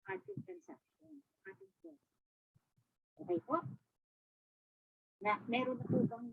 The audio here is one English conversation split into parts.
ating transaction, ating process. Okay po? Na, meron na po bang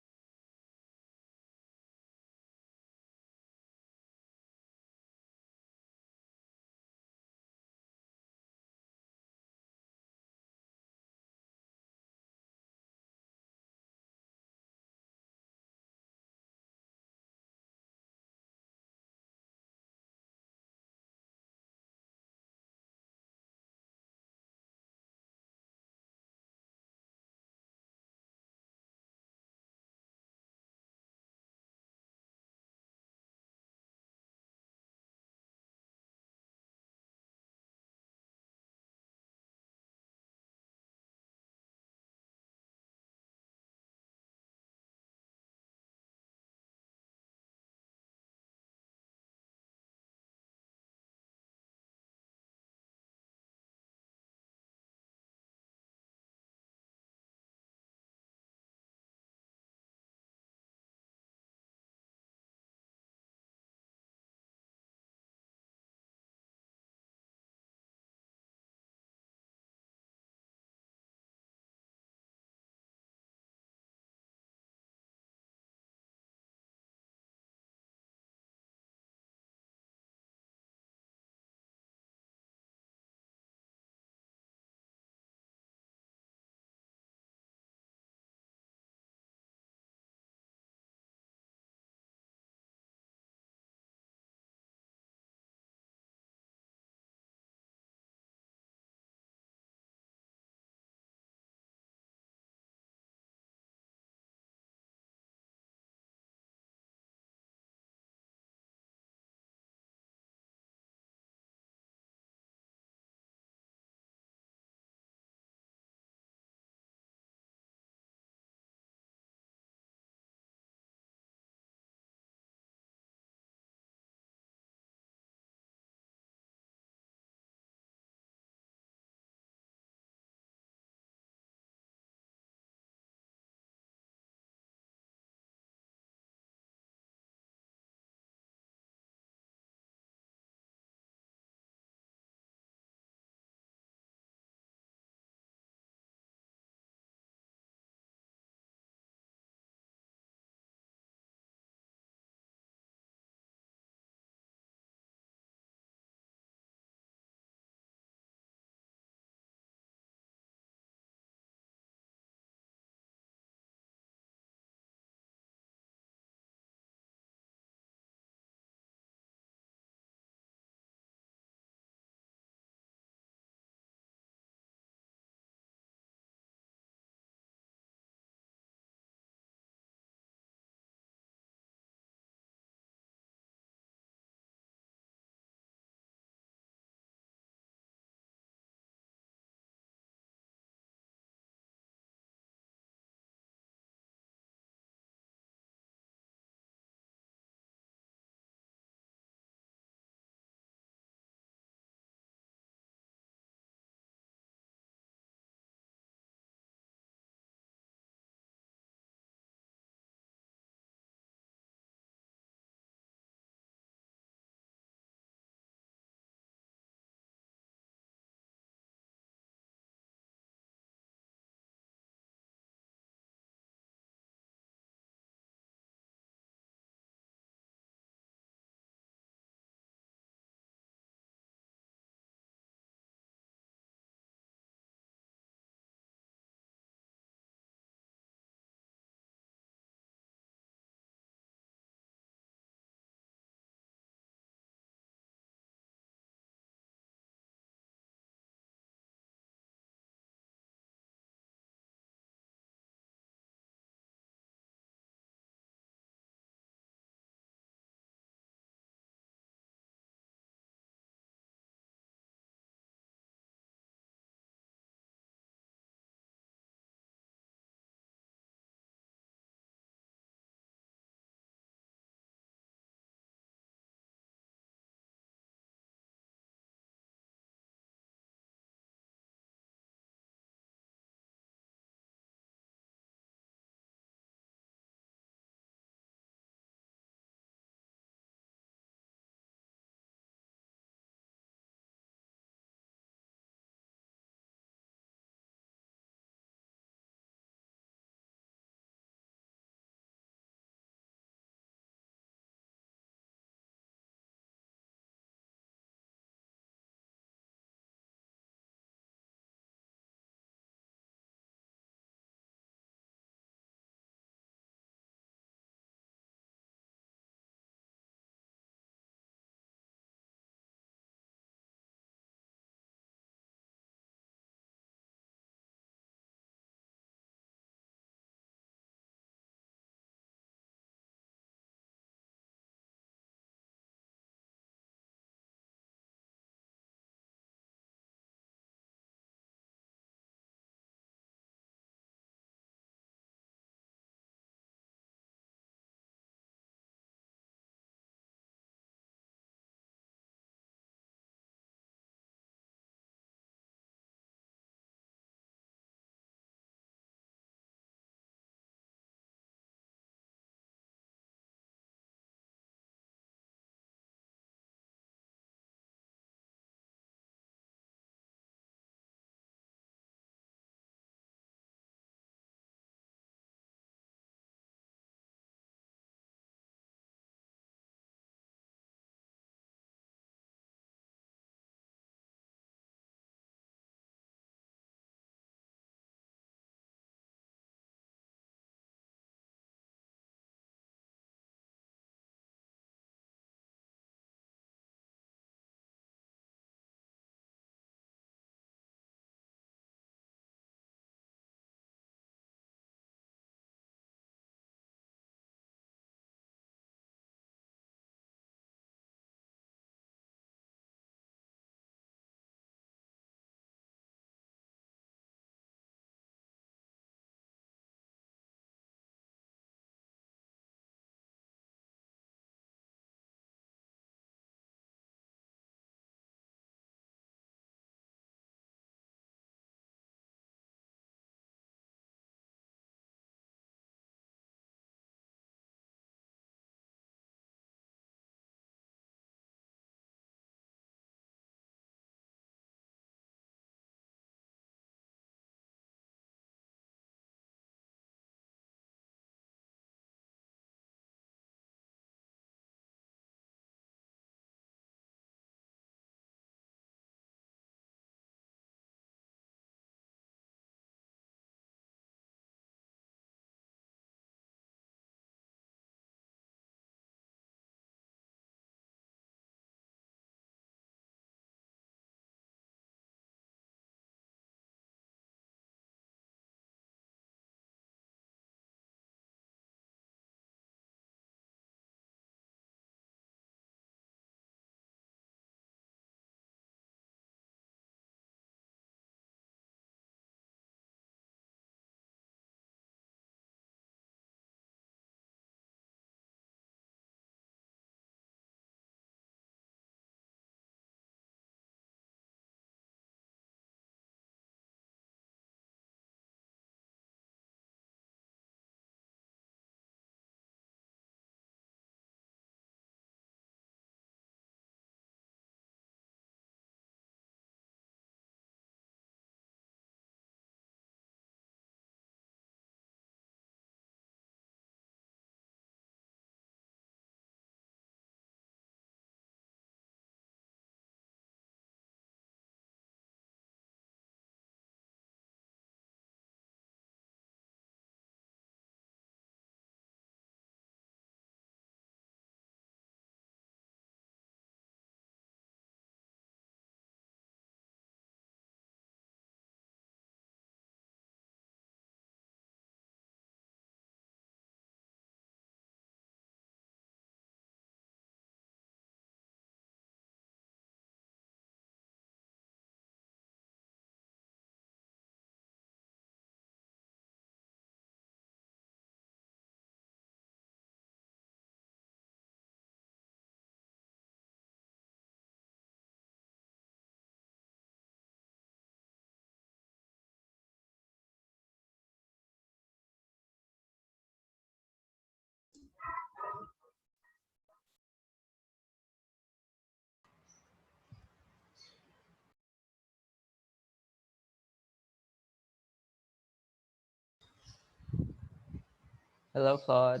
Hello, Claude.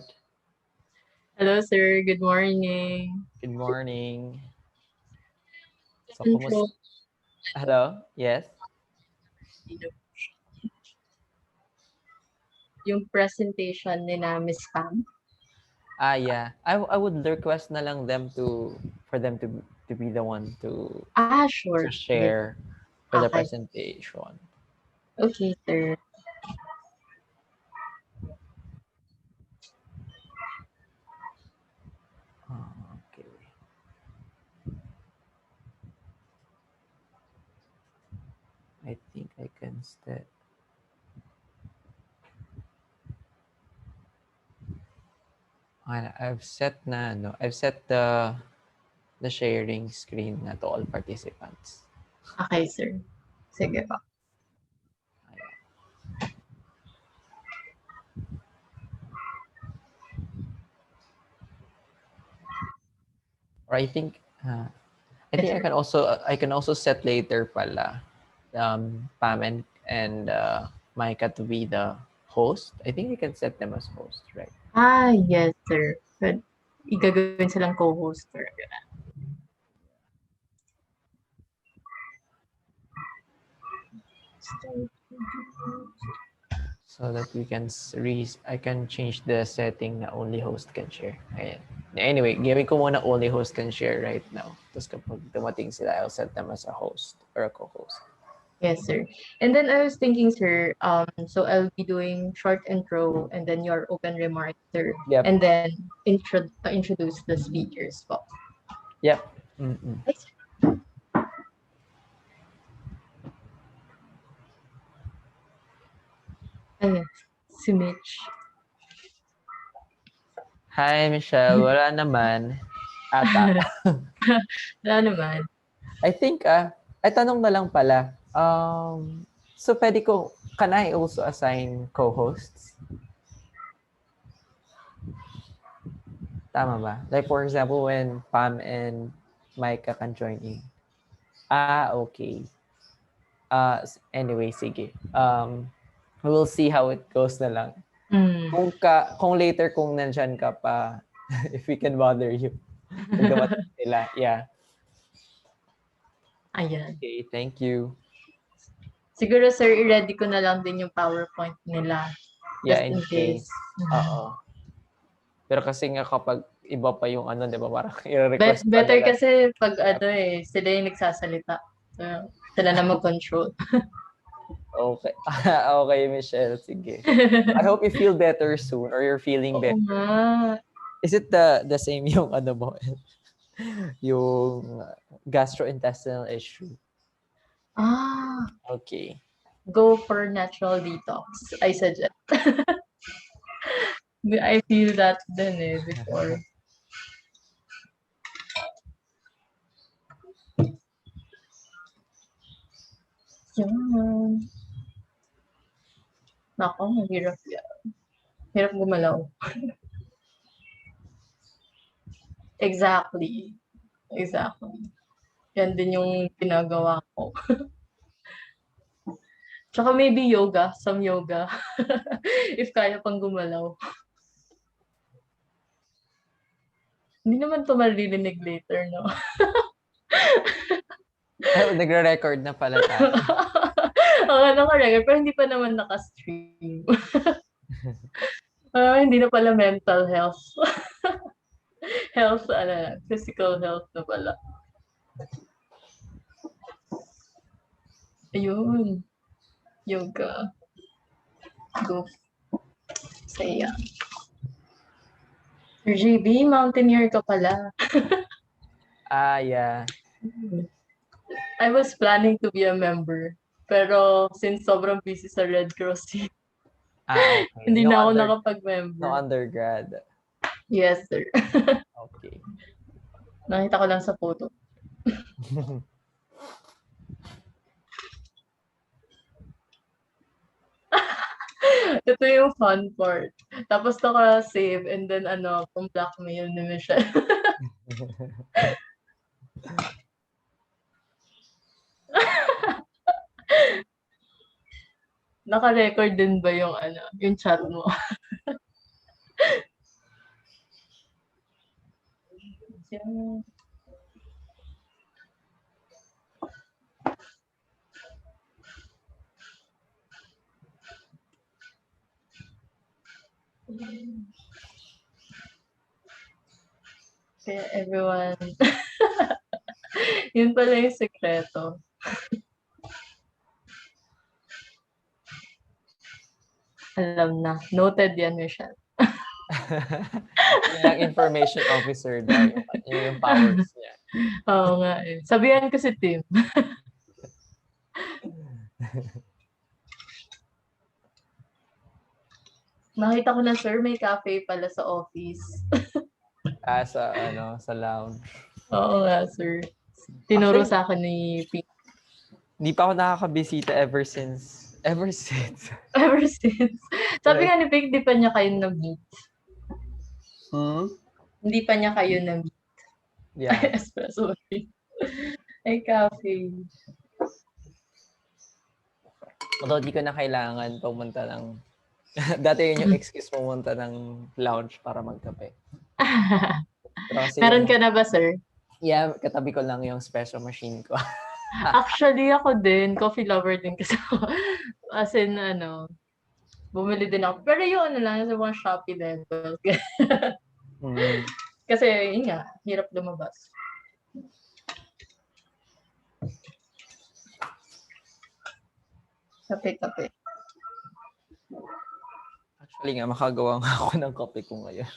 Hello, sir. Good morning. Good morning. So, Intro. Hello? Yes? Yung presentation ni na Miss Pam. Yeah. I would request na lang them for them to be the one Sure. to Sige. share for the Okay. presentation. Okay, sir. Okay. I think I can step. I've set the sharing screen na to all participants. Okay, sir. Sige pa. Ayan. Or I Yes, think sir. I can also set later pala Pam and Maica to be the host. I think we can set them as host, right? Yes, sir. But igagawin silang co-host, sir. So that we can I can change the setting na only host can share. Ayan. Anyway, gawin ko muna only host can share right now. Tapos kapag dumating sila, I'll set them as a host or a co-host. Yes, sir. And then I was thinking, sir, so I'll be doing short intro and then your open remarks, sir. Yep. And then introduce the speakers po. Yep. Mm-mm. Ayan. Si Mitch. Hi, Michelle. Wala naman. Ata. Wala naman. I think, ay tanong na lang pala. So pwede ko, can I also assign co-hosts? Tama ba? Like for example, when Pam and Micah can join in. Okay. Anyway, sige. We'll see how it goes na lang. Mm. Kung later kung nandyan ka pa, if we can bother you. Pag dumating sila, yeah. Ayan. Okay, thank you. Siguro, sir, i-ready ko na lang din yung PowerPoint nila. Yeah, Just in in case. case. Oo. Pero kasi nga kapag iba pa yung ano, di ba, parang i-request pa Better nila. kasi pag sila yung nagsasalita. So, sila na mag-control. Okay. Okay, Michelle. Sige. I hope you feel better soon or you're feeling Oo better. nga. Is it the same yung ano mo? Yung gastrointestinal issue? Okay. Go for natural detox. I suggest. I feel that din before. Yan. Nako, mahirap yan. Hirap gumalaw. Exactly. Exactly. Yan din yung ginagawa ko. Tsaka maybe yoga, some yoga. If kaya pang gumalaw. Hindi naman to maririnig later, no? Ay, nagre-record na pala tayo. Oo, naka-record, pero hindi pa naman naka-stream. Hindi na pala mental health. Health, physical health na pala. Ayun. Yoga. Go. Saya. Sir JB, mountaineer ka pala. Yeah. I was planning to be a member. Pero since sobrang busy sa Red Cross, Okay. hindi na ako No nakapag-member. undergrad. Yes, sir. Okay. Nakita ko lang sa photo. Ito yung fun part. Tapos naka-save and then pang blackmail ni Michelle. Naka-record din ba yung yung chat mo? Yan. Kaya everyone, yun pala yung sekreto. Alam na. Noted yan, Michelle. Yung information officer daw, yung powers niya. Oo nga eh. Sabihan ko si Tim. Nakita ko na, sir, may cafe pala sa office. Sa lounge. Oo nga, sir. Tinuro Actually, sa akin ni Pink. Hindi pa ako nakakabisita ever since. Ever since. Ever since. Sabi nga ni Pink, di pa niya kayo na-meet. Hindi pa niya kayo na-meet. Yeah. Espresso. Ay, cafe. Although di ko na kailangan pumunta ng... Dati yun yung excuse pumunta ng lounge para magkape. Pero kasi Meron ka na ba, sir? Yeah, katabi ko lang yung espresso machine ko. Actually, ako din. Coffee lover din kasi ako. As in, bumili din ako. Pero yung lang, sa mga Shopee level. Kasi, yun nga, hirap lumabas. Kape. Actually nga, makagawa nga ako ng kape ko ngayon.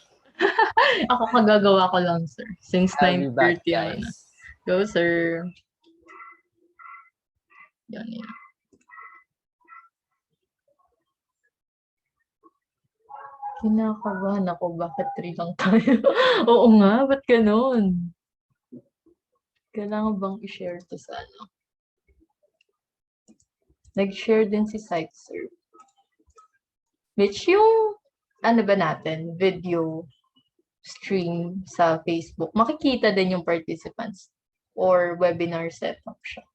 Ako kagagawa ko lang, sir. Since I'll be back, 9:30 guys. na. Go, sir. Yan. Kinakabahan ako. Bakit 3 lang tayo? Oo nga, ba't ganun? Kailangan bang i-share to sa ano? Nag-share din si PsycServ. Which yung, ba natin, video stream sa Facebook, makikita din yung participants or webinar setup siya.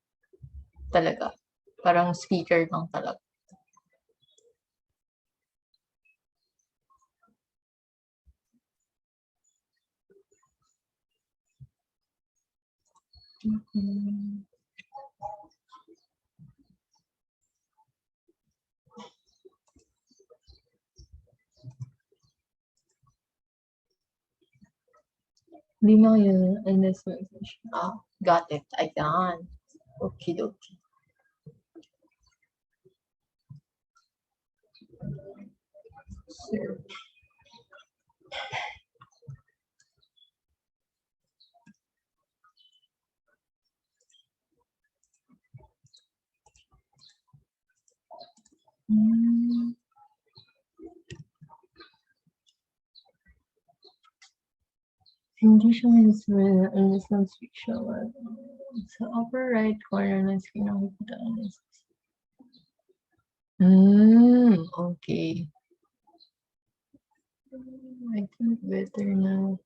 Talaga. Parang speaker lang talaga. Hindi mo yun. Got it. Ayan. Okay. Sir. Hindi siya minsan switch siya. Sa upper right corner ng screen nakikita ang okay. I think better now.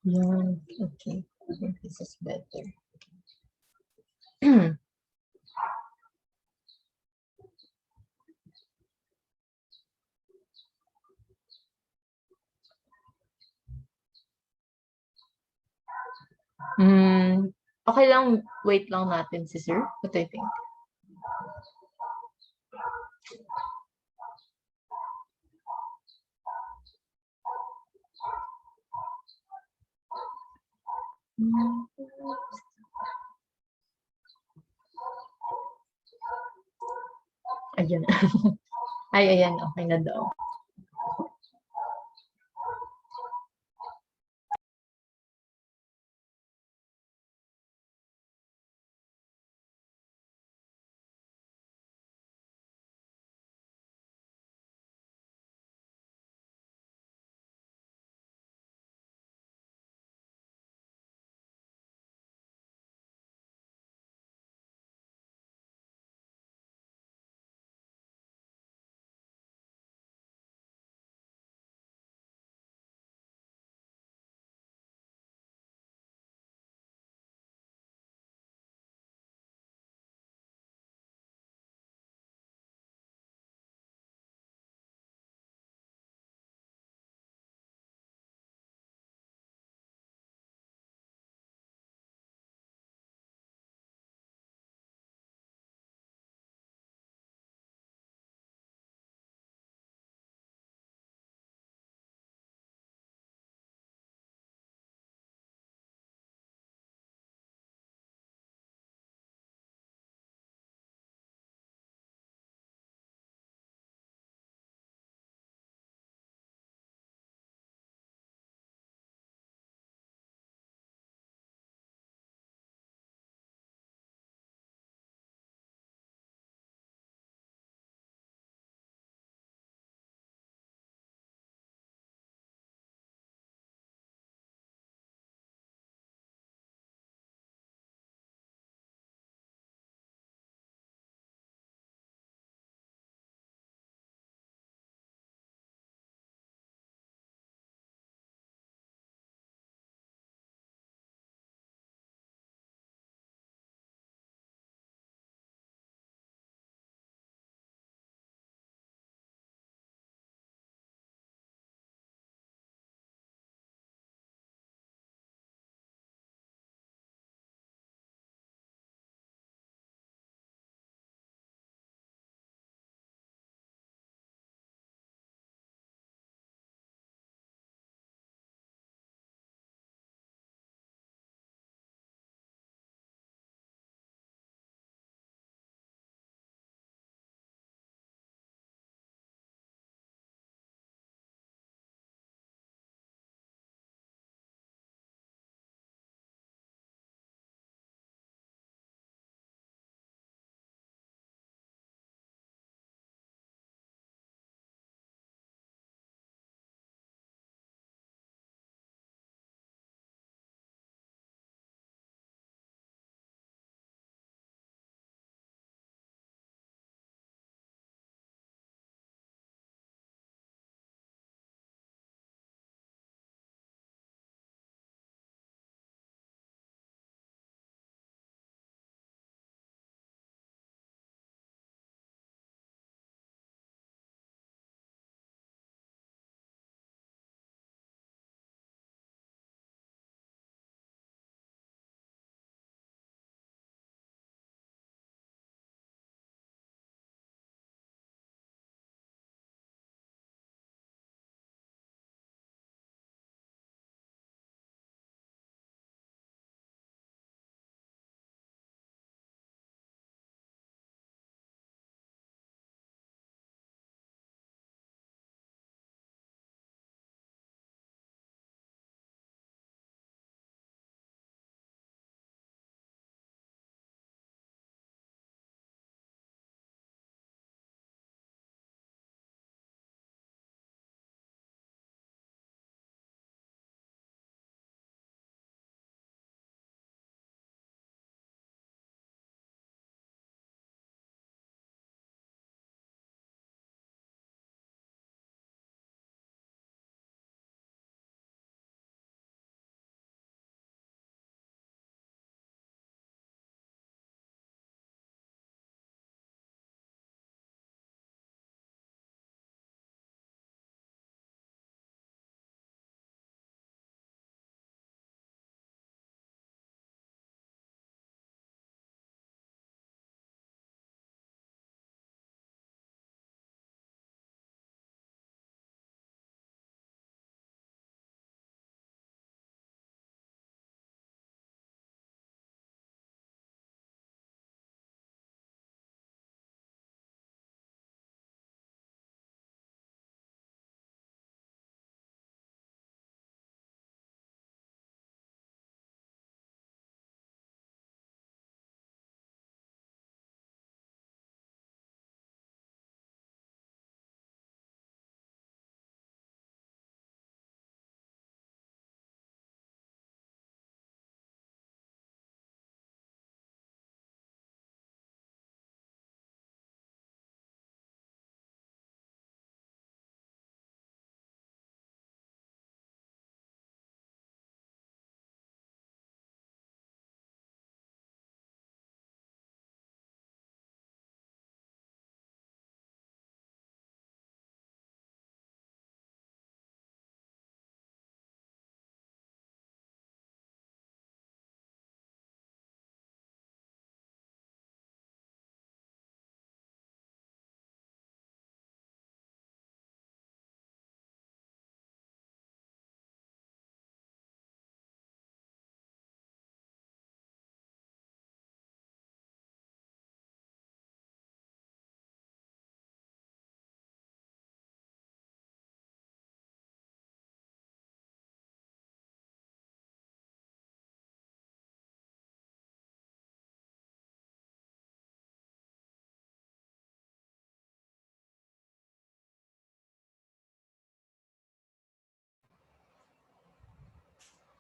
Yeah, okay. I think this is better. Okay lang, wait lang natin si sir. What do you think? Ayan. Ayan. Okay na daw.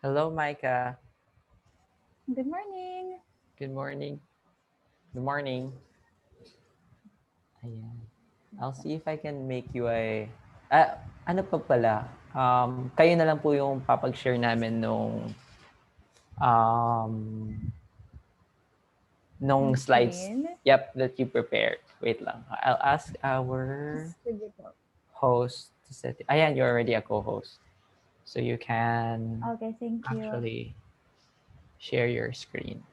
Hello, Maica. Good morning. Good morning. Good morning. Ayan. I'll see if I can make you a... ano pa pala? Kayo na lang po yung papag-share namin um, nung Yung slides. screen. Yep, that you prepared. Wait lang. I'll ask our Sige po. host to set it. Ayan, you're already a co-host. So you can Okay, thank you. actually share your screen.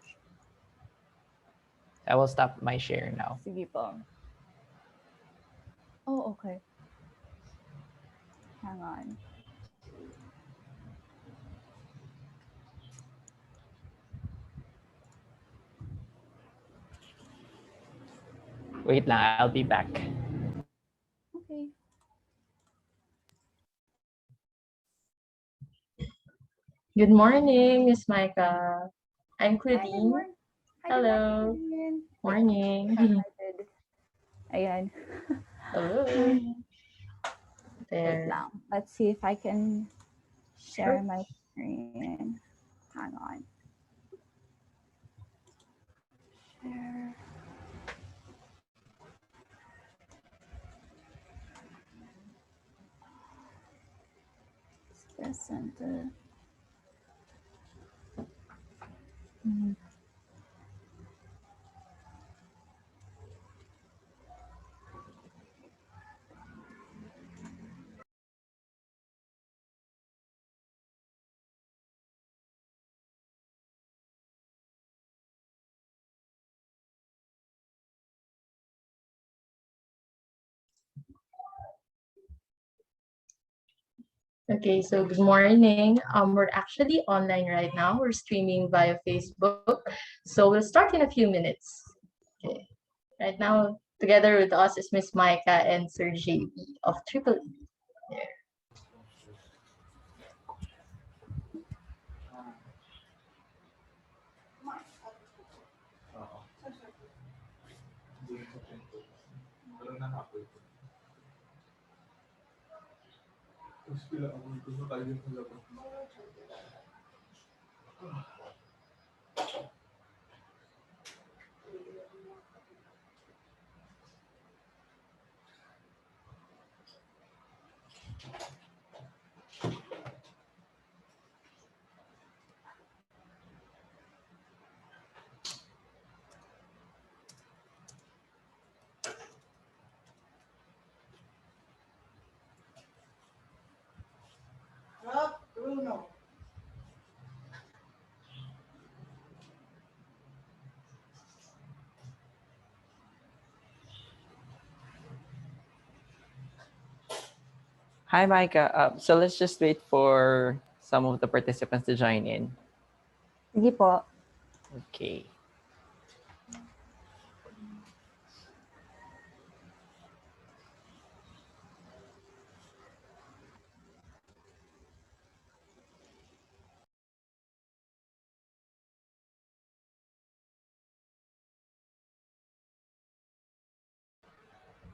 I will stop my share now. Sige po. Oh, okay. Hang on. Wait lang, I'll be back. Okay. Good morning, Miss Maica. I'm Hi, good Claudine. morning. Hi, Hello. Good morning. Morning. Excited. Ayan. Hello. Wait There. lang. Let's see if I can share my screen. Hang on. Share. Center. Okay, so good morning. We're actually online right now. We're streaming via Facebook. So we'll start in a few minutes. Okay. Right now, together with us is Miss Maica and Sir JB of Triple E. There. Hi, Micah. So let's just wait for some of the participants to join in. Sige po. Okay.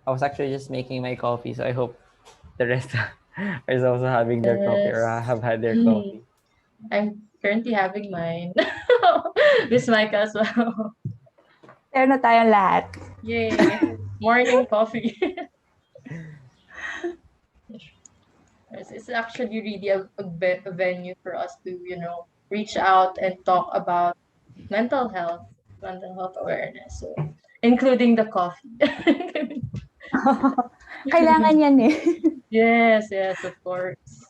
I was actually just making my coffee, so I hope the rest is also having their coffee or Yes. have had their coffee. I'm currently having mine. Miss Maica as well. Share na tayong lahat. Yay. Morning coffee. It's actually really a venue for us to, reach out and talk about mental health awareness. So, including the coffee. Kailangan yan eh. Yes, of course.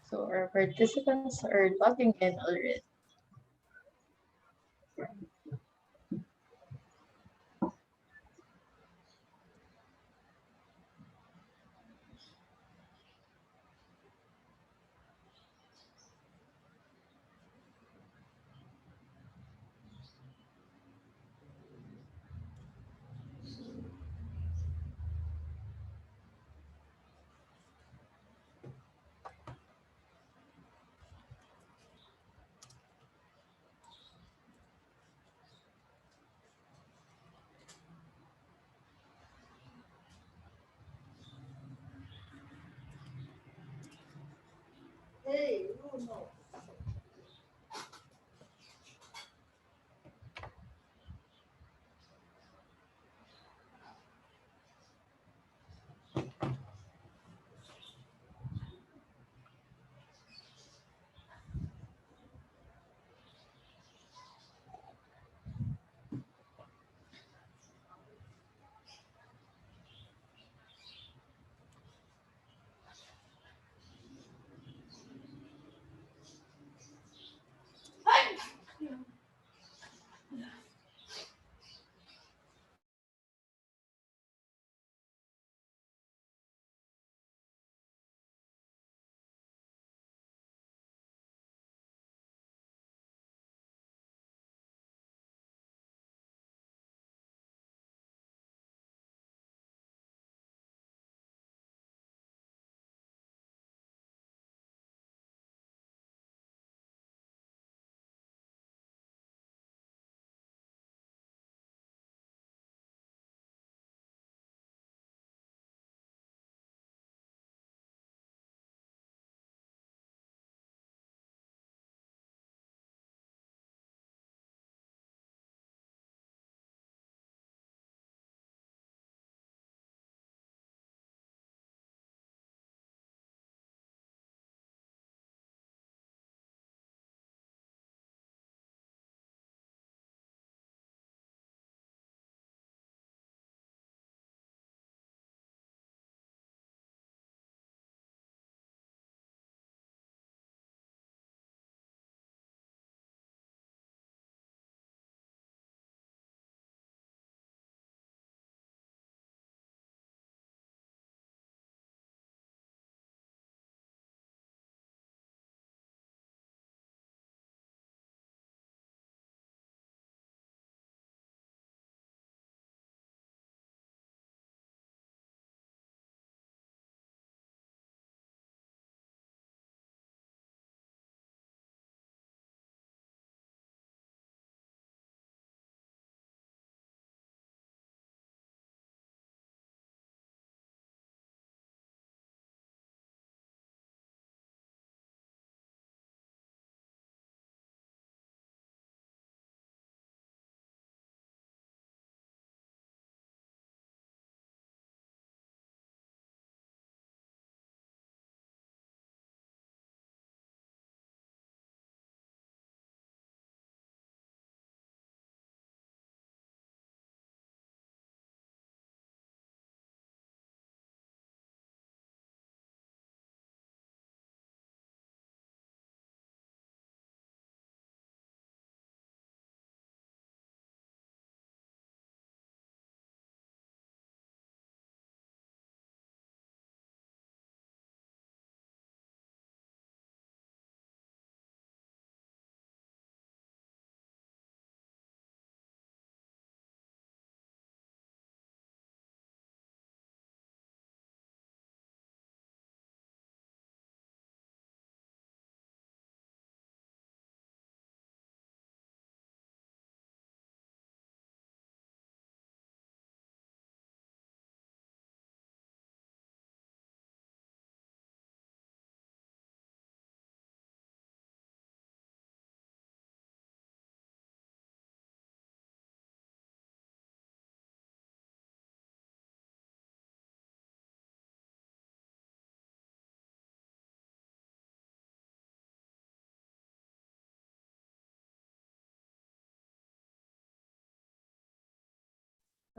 So our participants are logging in already.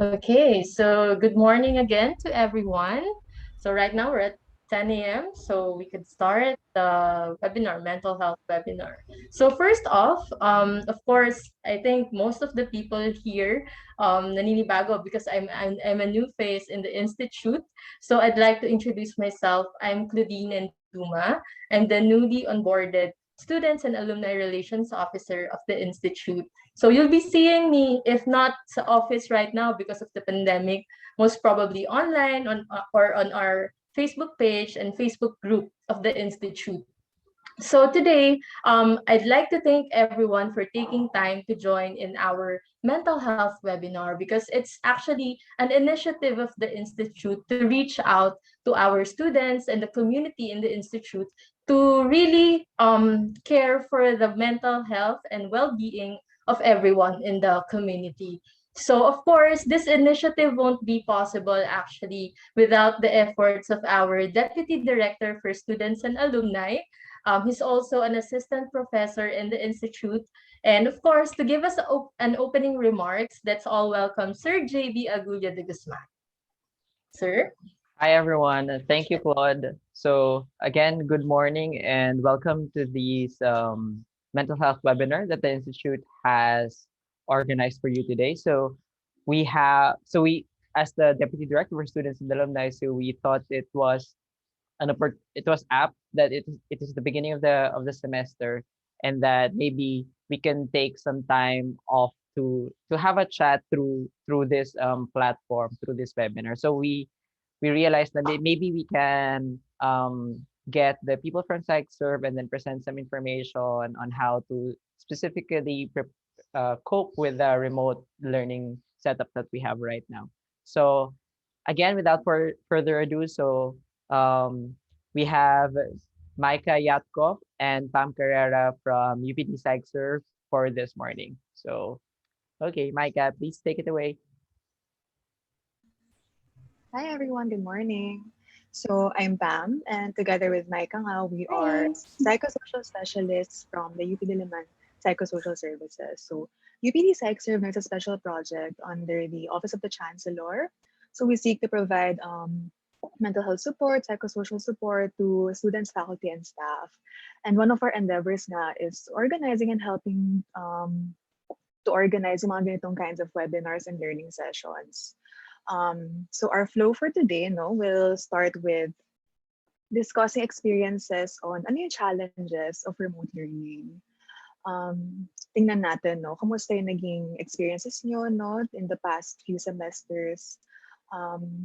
Okay, so good morning again to everyone. So right now we're at 10 a.m. So we could start the webinar, mental health webinar. So first off, of course, I think most of the people here naninibago because I'm a new face in the institute. So I'd like to introduce myself. I'm Claudine Enduma. I'm the newly onboarded Students and Alumni Relations Officer of the institute. So you'll be seeing me, if not sa office right now because of the pandemic, most probably online or on our Facebook page and Facebook group of the Institute. So today, I'd like to thank everyone for taking time to join in our mental health webinar because it's actually an initiative of the Institute to reach out to our students and the community in the Institute to really care for the mental health and well-being of everyone in the community. So of course, this initiative won't be possible actually without the efforts of our Deputy Director for Students and Alumni. He's also an assistant professor in the institute. And of course, to give us an opening remarks, let's all welcome Sir JB Agulla de Guzman. Sir? Hi, everyone. Thank you, Claude. So again, good morning and welcome to this mental health webinar that the Institute has organized for you today. As the Deputy Director for Students and Alumni, so we thought it was it was apt that it is the beginning of the semester, and that maybe we can take some time off to have a chat through this platform, through this webinar. So we realized that maybe we can get the people from PsycServ and then present some information on how to specifically cope with the remote learning setup that we have right now. So again, without further ado, we have Maica, Yatco, and Pam Carrera from UPD PsycServ for this morning. So, okay, Maica, please take it away. Hi everyone, good morning. So I'm Pam, and together with Maica nga, we are psychosocial specialists from the UPD Month Psychosocial Services. So UPD PsycServ is a special project under the Office of the Chancellor. So we seek to provide mental health support, psychosocial support to students, faculty, and staff. And one of our endeavors nga is organizing and helping to organize yung mga ganitong kinds of webinars and learning sessions. So our flow for today, will start with discussing experiences on ano yung challenges of remote learning. Tingnan natin, kumusta yung naging experiences nyo, in the past few semesters.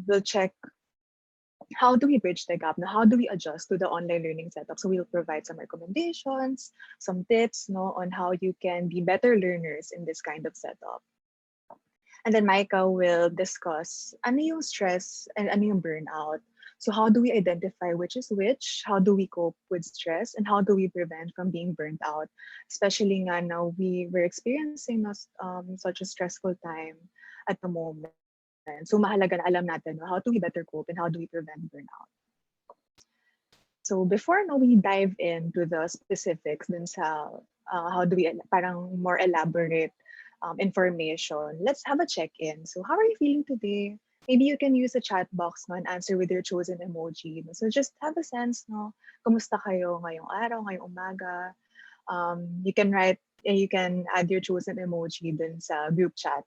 We'll check how do we bridge the gap, how do we adjust to the online learning setup. So we'll provide some recommendations, some tips, on how you can be better learners in this kind of setup. And then Maica will discuss ano yung stress and ano yung burnout. So how do we identify which is which? How do we cope with stress? And how do we prevent from being burnt out? Especially nga now we're experiencing such a stressful time at the moment. So mahalaga na alam natin how do we better cope and how do we prevent burnout. So before we dive into the specifics dun sa how do we parang more elaborate information, let's have a check-in. So how are you feeling today? Maybe you can use the chat box and answer with your chosen emoji. So just have a sense, kumusta kayo ngayong araw, ngayong umaga. You can write and you can add your chosen emoji dun sa group chat.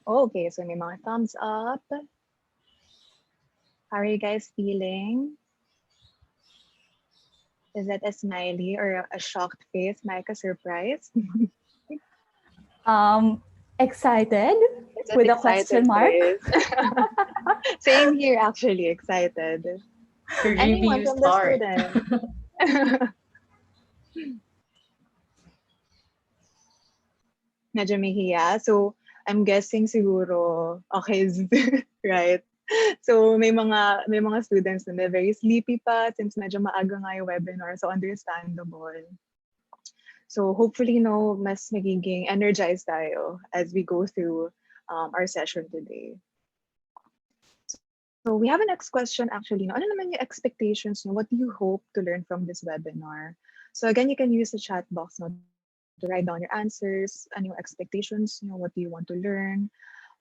Okay, so may mga thumbs up. How are you guys feeling? Is that a smiley or a shocked face, Maica, surprised? Excited with a question mark. Same here, actually, excited. Anyone from the student? Medyo may hiya. So, I'm guessing siguro, okay, right? So may mga students na very sleepy pa since medyo maaga nga yung webinar, so understandable. So hopefully mas magiging energized tayo as we go through our session today. So we have a next question actually. Ano naman yung expectations? What do you hope to learn from this webinar? So again, you can use the chat box to write down your answers, ano yung expectations, what do you want to learn?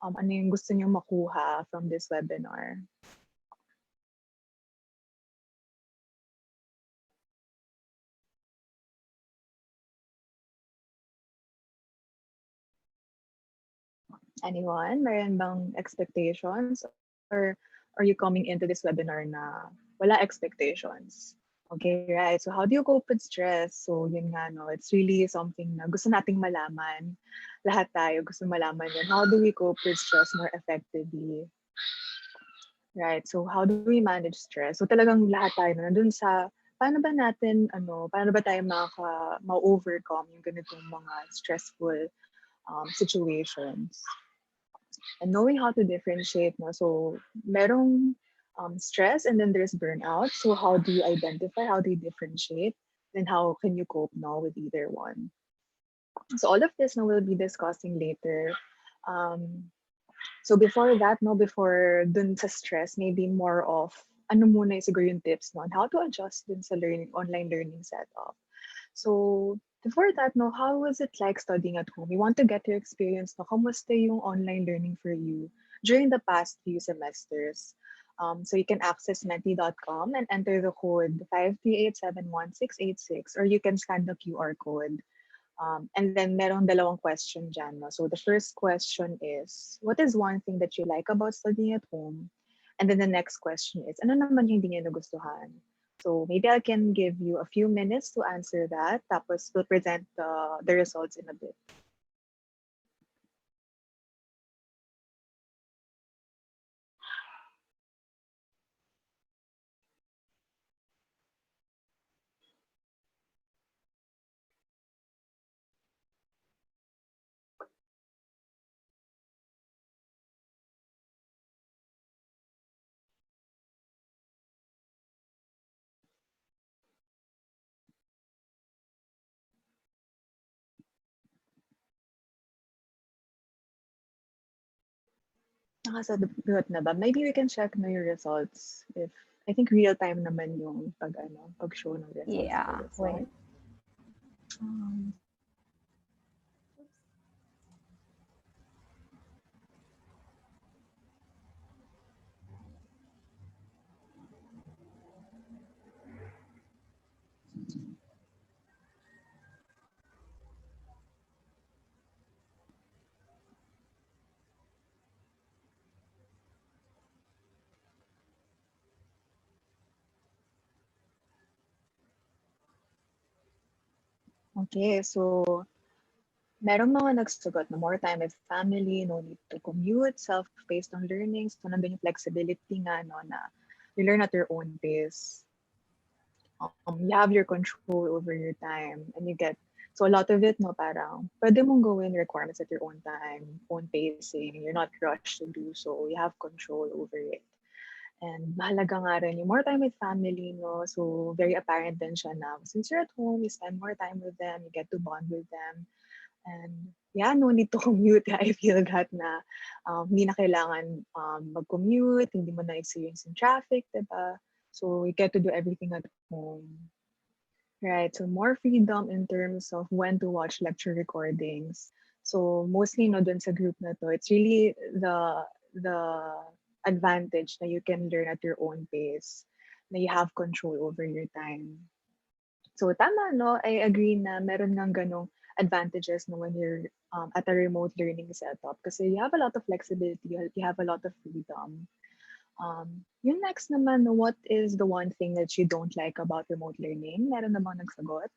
Ano yung gusto niyo makuha from this webinar. Anyone? Meron bang expectations? Or are you coming into this webinar na wala expectations? Okay, right. So how do you cope with stress? So yun nga, it's really something na gusto nating malaman. Lahat tayo gusto malaman yun. How do we cope with stress more effectively? Right. So how do we manage stress? So talagang lahat tayo nandun sa paano ba tayo ma-overcome yung ganitong mga stressful situations. and knowing how to differentiate. No? So merong stress and then there's burnout. So how do you identify? How do you differentiate? Then how can you cope now with either one? So all of this now we'll be discussing later. Um, so before that, no, before dun sa stress, maybe more of ano muna yung siguro yung tips no, on how to adjust dun sa online learning setup. So before that, no, how was it like studying at home? We want to get your experience, no, kamusta yung online learning for you during the past few semesters? So you can access menti.com and enter the code 538716686, or you can scan the QR code. And then merong dalawang question dyan. No? So the first question is, what is one thing that you like about studying at home? And then the next question is, ano naman yung hindi niyo nagustuhan? So maybe I can give you a few minutes to answer that. Tapos we'll present the results in a bit. Nakasagot na ba? Maybe we can check na your results. If I think real time naman yung pag show ng results. Yeah, wait. Okay, so merong mga nagsagot na more time with family, no need to commute, self-paced on learning. So nandun yung flexibility nga, no, na you learn at your own pace. You have your control over your time and you get, so a lot of it, no, parang pwede mong gawin requirements at your own time, own pacing. You're not rushed to do so. You have control over it. And mahalaga nga rin yung more time with family, no? So very apparent din siya na since you're at home, you spend more time with them, you get to bond with them. And yeah, no need to commute. I feel that na hindi na kailangan mag-commute, hindi mo na-experience yung traffic, diba? So you get to do everything at home. Right, so more freedom in terms of when to watch lecture recordings. So mostly no dun sa group na to, it's really the advantage that you can learn at your own pace, na you have control over your time. So tama, no? I agree na meron ng ganong advantages no, when you're at a remote learning setup kasi you have a lot of flexibility, you have a lot of freedom. Yung next naman, no, what is the one thing that you don't like about remote learning? Meron namang nagsagot?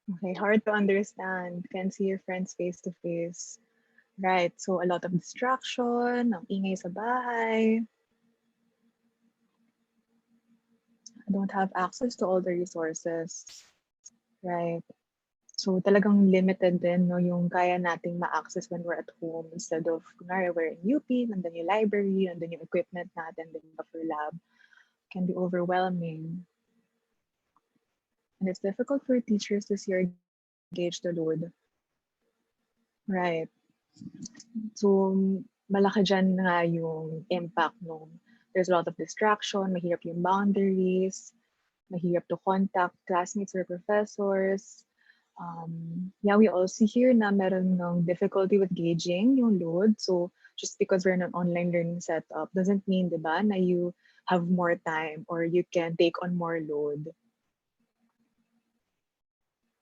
Okay, hard to understand. Can't see your friends face to face. Right, so a lot of distraction, ang ingay sa bahay. I don't have access to all the resources. Right. So talagang limited din no, yung kaya nating ma-access when we're at home instead of, kunwari, we're in UP, nandun yung library, nandun yung equipment natin, din for lab. Can be overwhelming. And it's difficult for teachers to see or gauge the load. Right. So, malaki dyan nga yung impact nung there's a lot of distraction, mahirap yung boundaries, mahirap to contact classmates or professors. Yeah, we also hear na meron ng difficulty with gauging yung load. So, just because we're in an online learning setup doesn't mean, di ba, na you have more time or you can take on more load.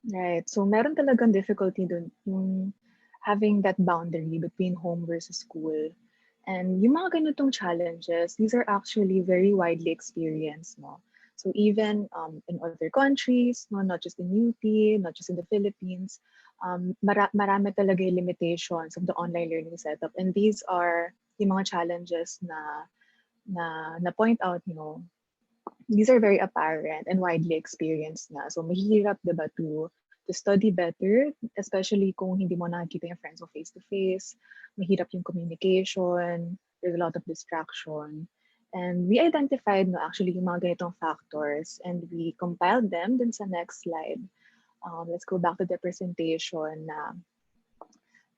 Right. So, meron talagang difficulty dun yung having that boundary between home versus school. And yung mga ganitong challenges, these are actually very widely experienced, no? So even in other countries, no, not just in UP, not just in the Philippines, marami talaga yung limitations of the online learning setup. And these are yung mga challenges na point out, these are very apparent and widely experienced na. So mahirap, diba, to study better, especially kung hindi mo nakikita yung friends mo face-to-face. Mahirap yung communication. There's a lot of distraction. And we identified, no, actually yung mga ganitong factors, and we compiled them dun sa next slide. Let's go back to the presentation na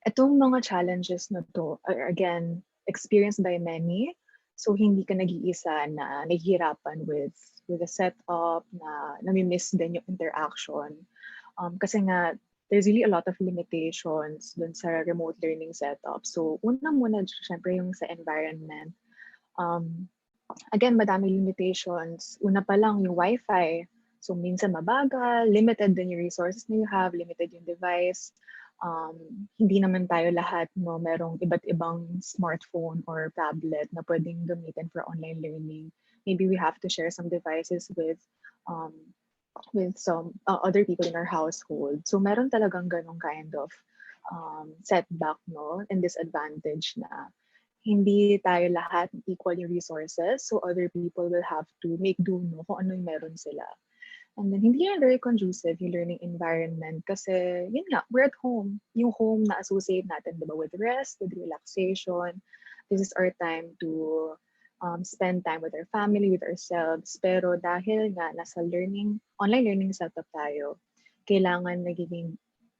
itong mga challenges na to are again experienced by many. So hindi ka nag-iisa na nahihirapan with the setup, na nami-miss din yung interaction. Kasi nga, there's really a lot of limitations dun sa remote learning setup. So una muna, syempre yung sa environment. Again, madami limitations. Una pa lang yung Wi-Fi. So minsan mabagal, limited din yung resources na you have, limited yung device. Hindi naman tayo lahat, no, merong iba't ibang smartphone or tablet na pwedeng gamitin for online learning. Maybe we have to share some devices with some other people in our household. So meron talagang ganong kind of setback, no, and disadvantage na hindi tayo lahat equal yung resources. So other people will have to make do, no, kung ano yung meron sila. And then, hindi yan very conducive yung learning environment kasi, yun nga, we're at home. Yung home na associate natin, diba, with rest, with relaxation. This is our time to spend time with our family, with ourselves. Pero dahil nga, nasa online learning setup tayo,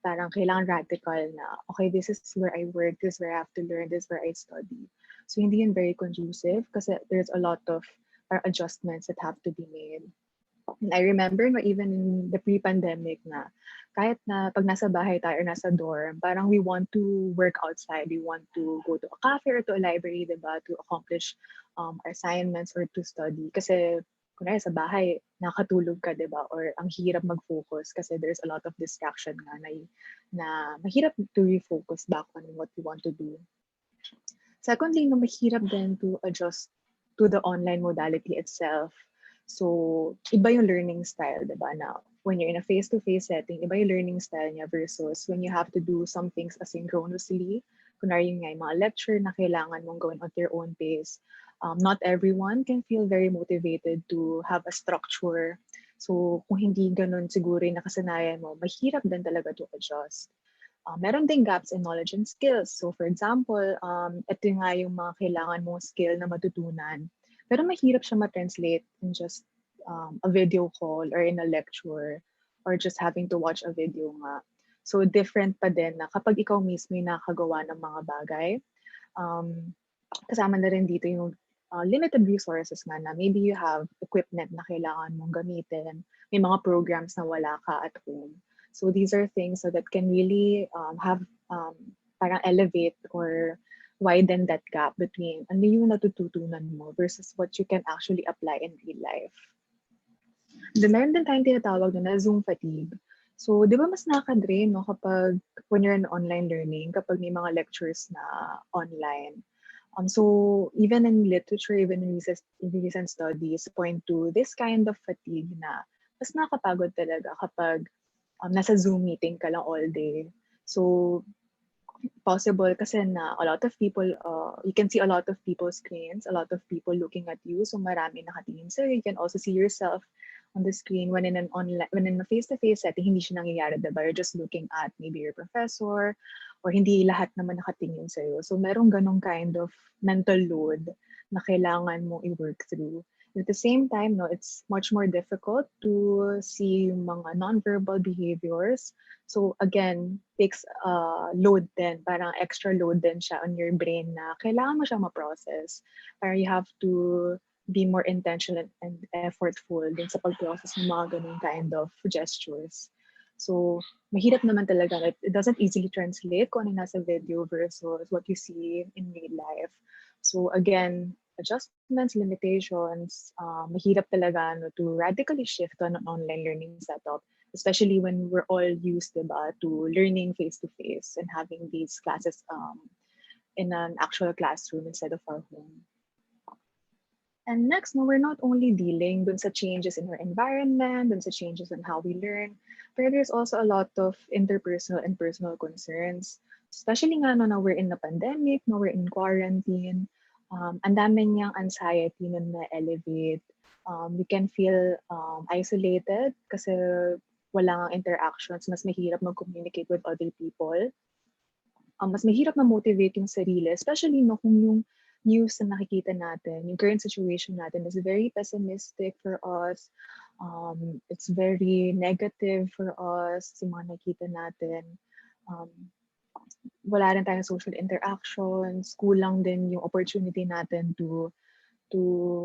parang kailangan radical na, okay, this is where I work, this is where I have to learn, this is where I study. So, hindi yun very conducive kasi there's a lot of adjustments that have to be made. And I remember, no, even in the pre-pandemic na, kahit na pag nasa bahay tayo or nasa dorm, parang we want to work outside. We want to go to a cafe or to a library, diba, to accomplish our assignments or to study. Kasi, kunwari sa bahay, nakatulog ka, diba, or ang hirap mag-focus kasi there's a lot of distraction na mahirap to refocus back on what we want to do. Secondly, no, mahirap din to adjust to the online modality itself. So, iba yung learning style, diba? Now, when you're in a face-to-face setting, iba yung learning style niya versus when you have to do some things asynchronously. Kunwari yung mga lecture na kailangan mong gawin at your own pace. Not everyone can feel very motivated to have a structure. So, kung hindi ganun siguro yung nakasanayan mo, mahirap din talaga to adjust. Meron ding gaps in knowledge and skills. So, for example, ito nga yung mga kailangan mong skill na matutunan. Pero mahirap siya ma-translate in just a video call or in a lecture or just having to watch a video nga. So different pa din na kapag ikaw mismo yung nakagawa ng mga bagay, kasama na rin dito yung limited resources nga na maybe you have equipment na kailangan mong gamitin, may mga programs na wala ka at home. So these are things so that can really have parang elevate or widen that gap between ano yung natututunan mo versus what you can actually apply in real life. Then meron din tayong tinatawag na Zoom fatigue. So, di ba mas nakaka-drain, no, kapag when you're in online learning, kapag may mga lectures na online. So, even in literature, even in recent studies, point to this kind of fatigue na mas nakakapagod talaga kapag nasa Zoom meeting ka lang all day. So, possible kasi na a lot of people, you can see a lot of people's screens, a lot of people looking at you. So marami nakatingin sa'yo. You can also see yourself on the screen when in a face-to-face setting, hindi siya nangyayari, diba? You're just looking at maybe your professor or hindi lahat naman nakatingin sa'yo. So merong ganong kind of mental load na kailangan mong i-work through. At the same time, no, it's much more difficult to see yung mga non-verbal behaviors. So again, takes load din, parang extra load din siya on your brain na kailangan mo siya ma-process. Parang you have to be more intentional and effortful din sa pag-process ng mga ganung kind of gestures. So, mahirap naman talaga. It doesn't easily translate kung ano nasa video versus what you see in real life. So again, adjustments, limitations, mahirap talaga to radically shift on an online learning setup, especially when we're all used, diba, to learning face-to-face and having these classes in an actual classroom instead of our home. And next, no, we're not only dealing dun sa changes in our environment, dun sa changes in how we learn, but there's also a lot of interpersonal and personal concerns. Especially nga no, na we're in the pandemic, no, we're in quarantine, ang dami niyang anxiety na na-elevate. We can feel isolated kasi wala ngang interactions, mas mahirap mag-communicate with other people. Mas mahirap ma-motivate yung sarili, especially no, kung yung news na nakikita natin, yung current situation natin is very pessimistic for us. It's very negative for us, yung mga nakita natin. Wala rin tayong social interactions, kulang din yung opportunity natin to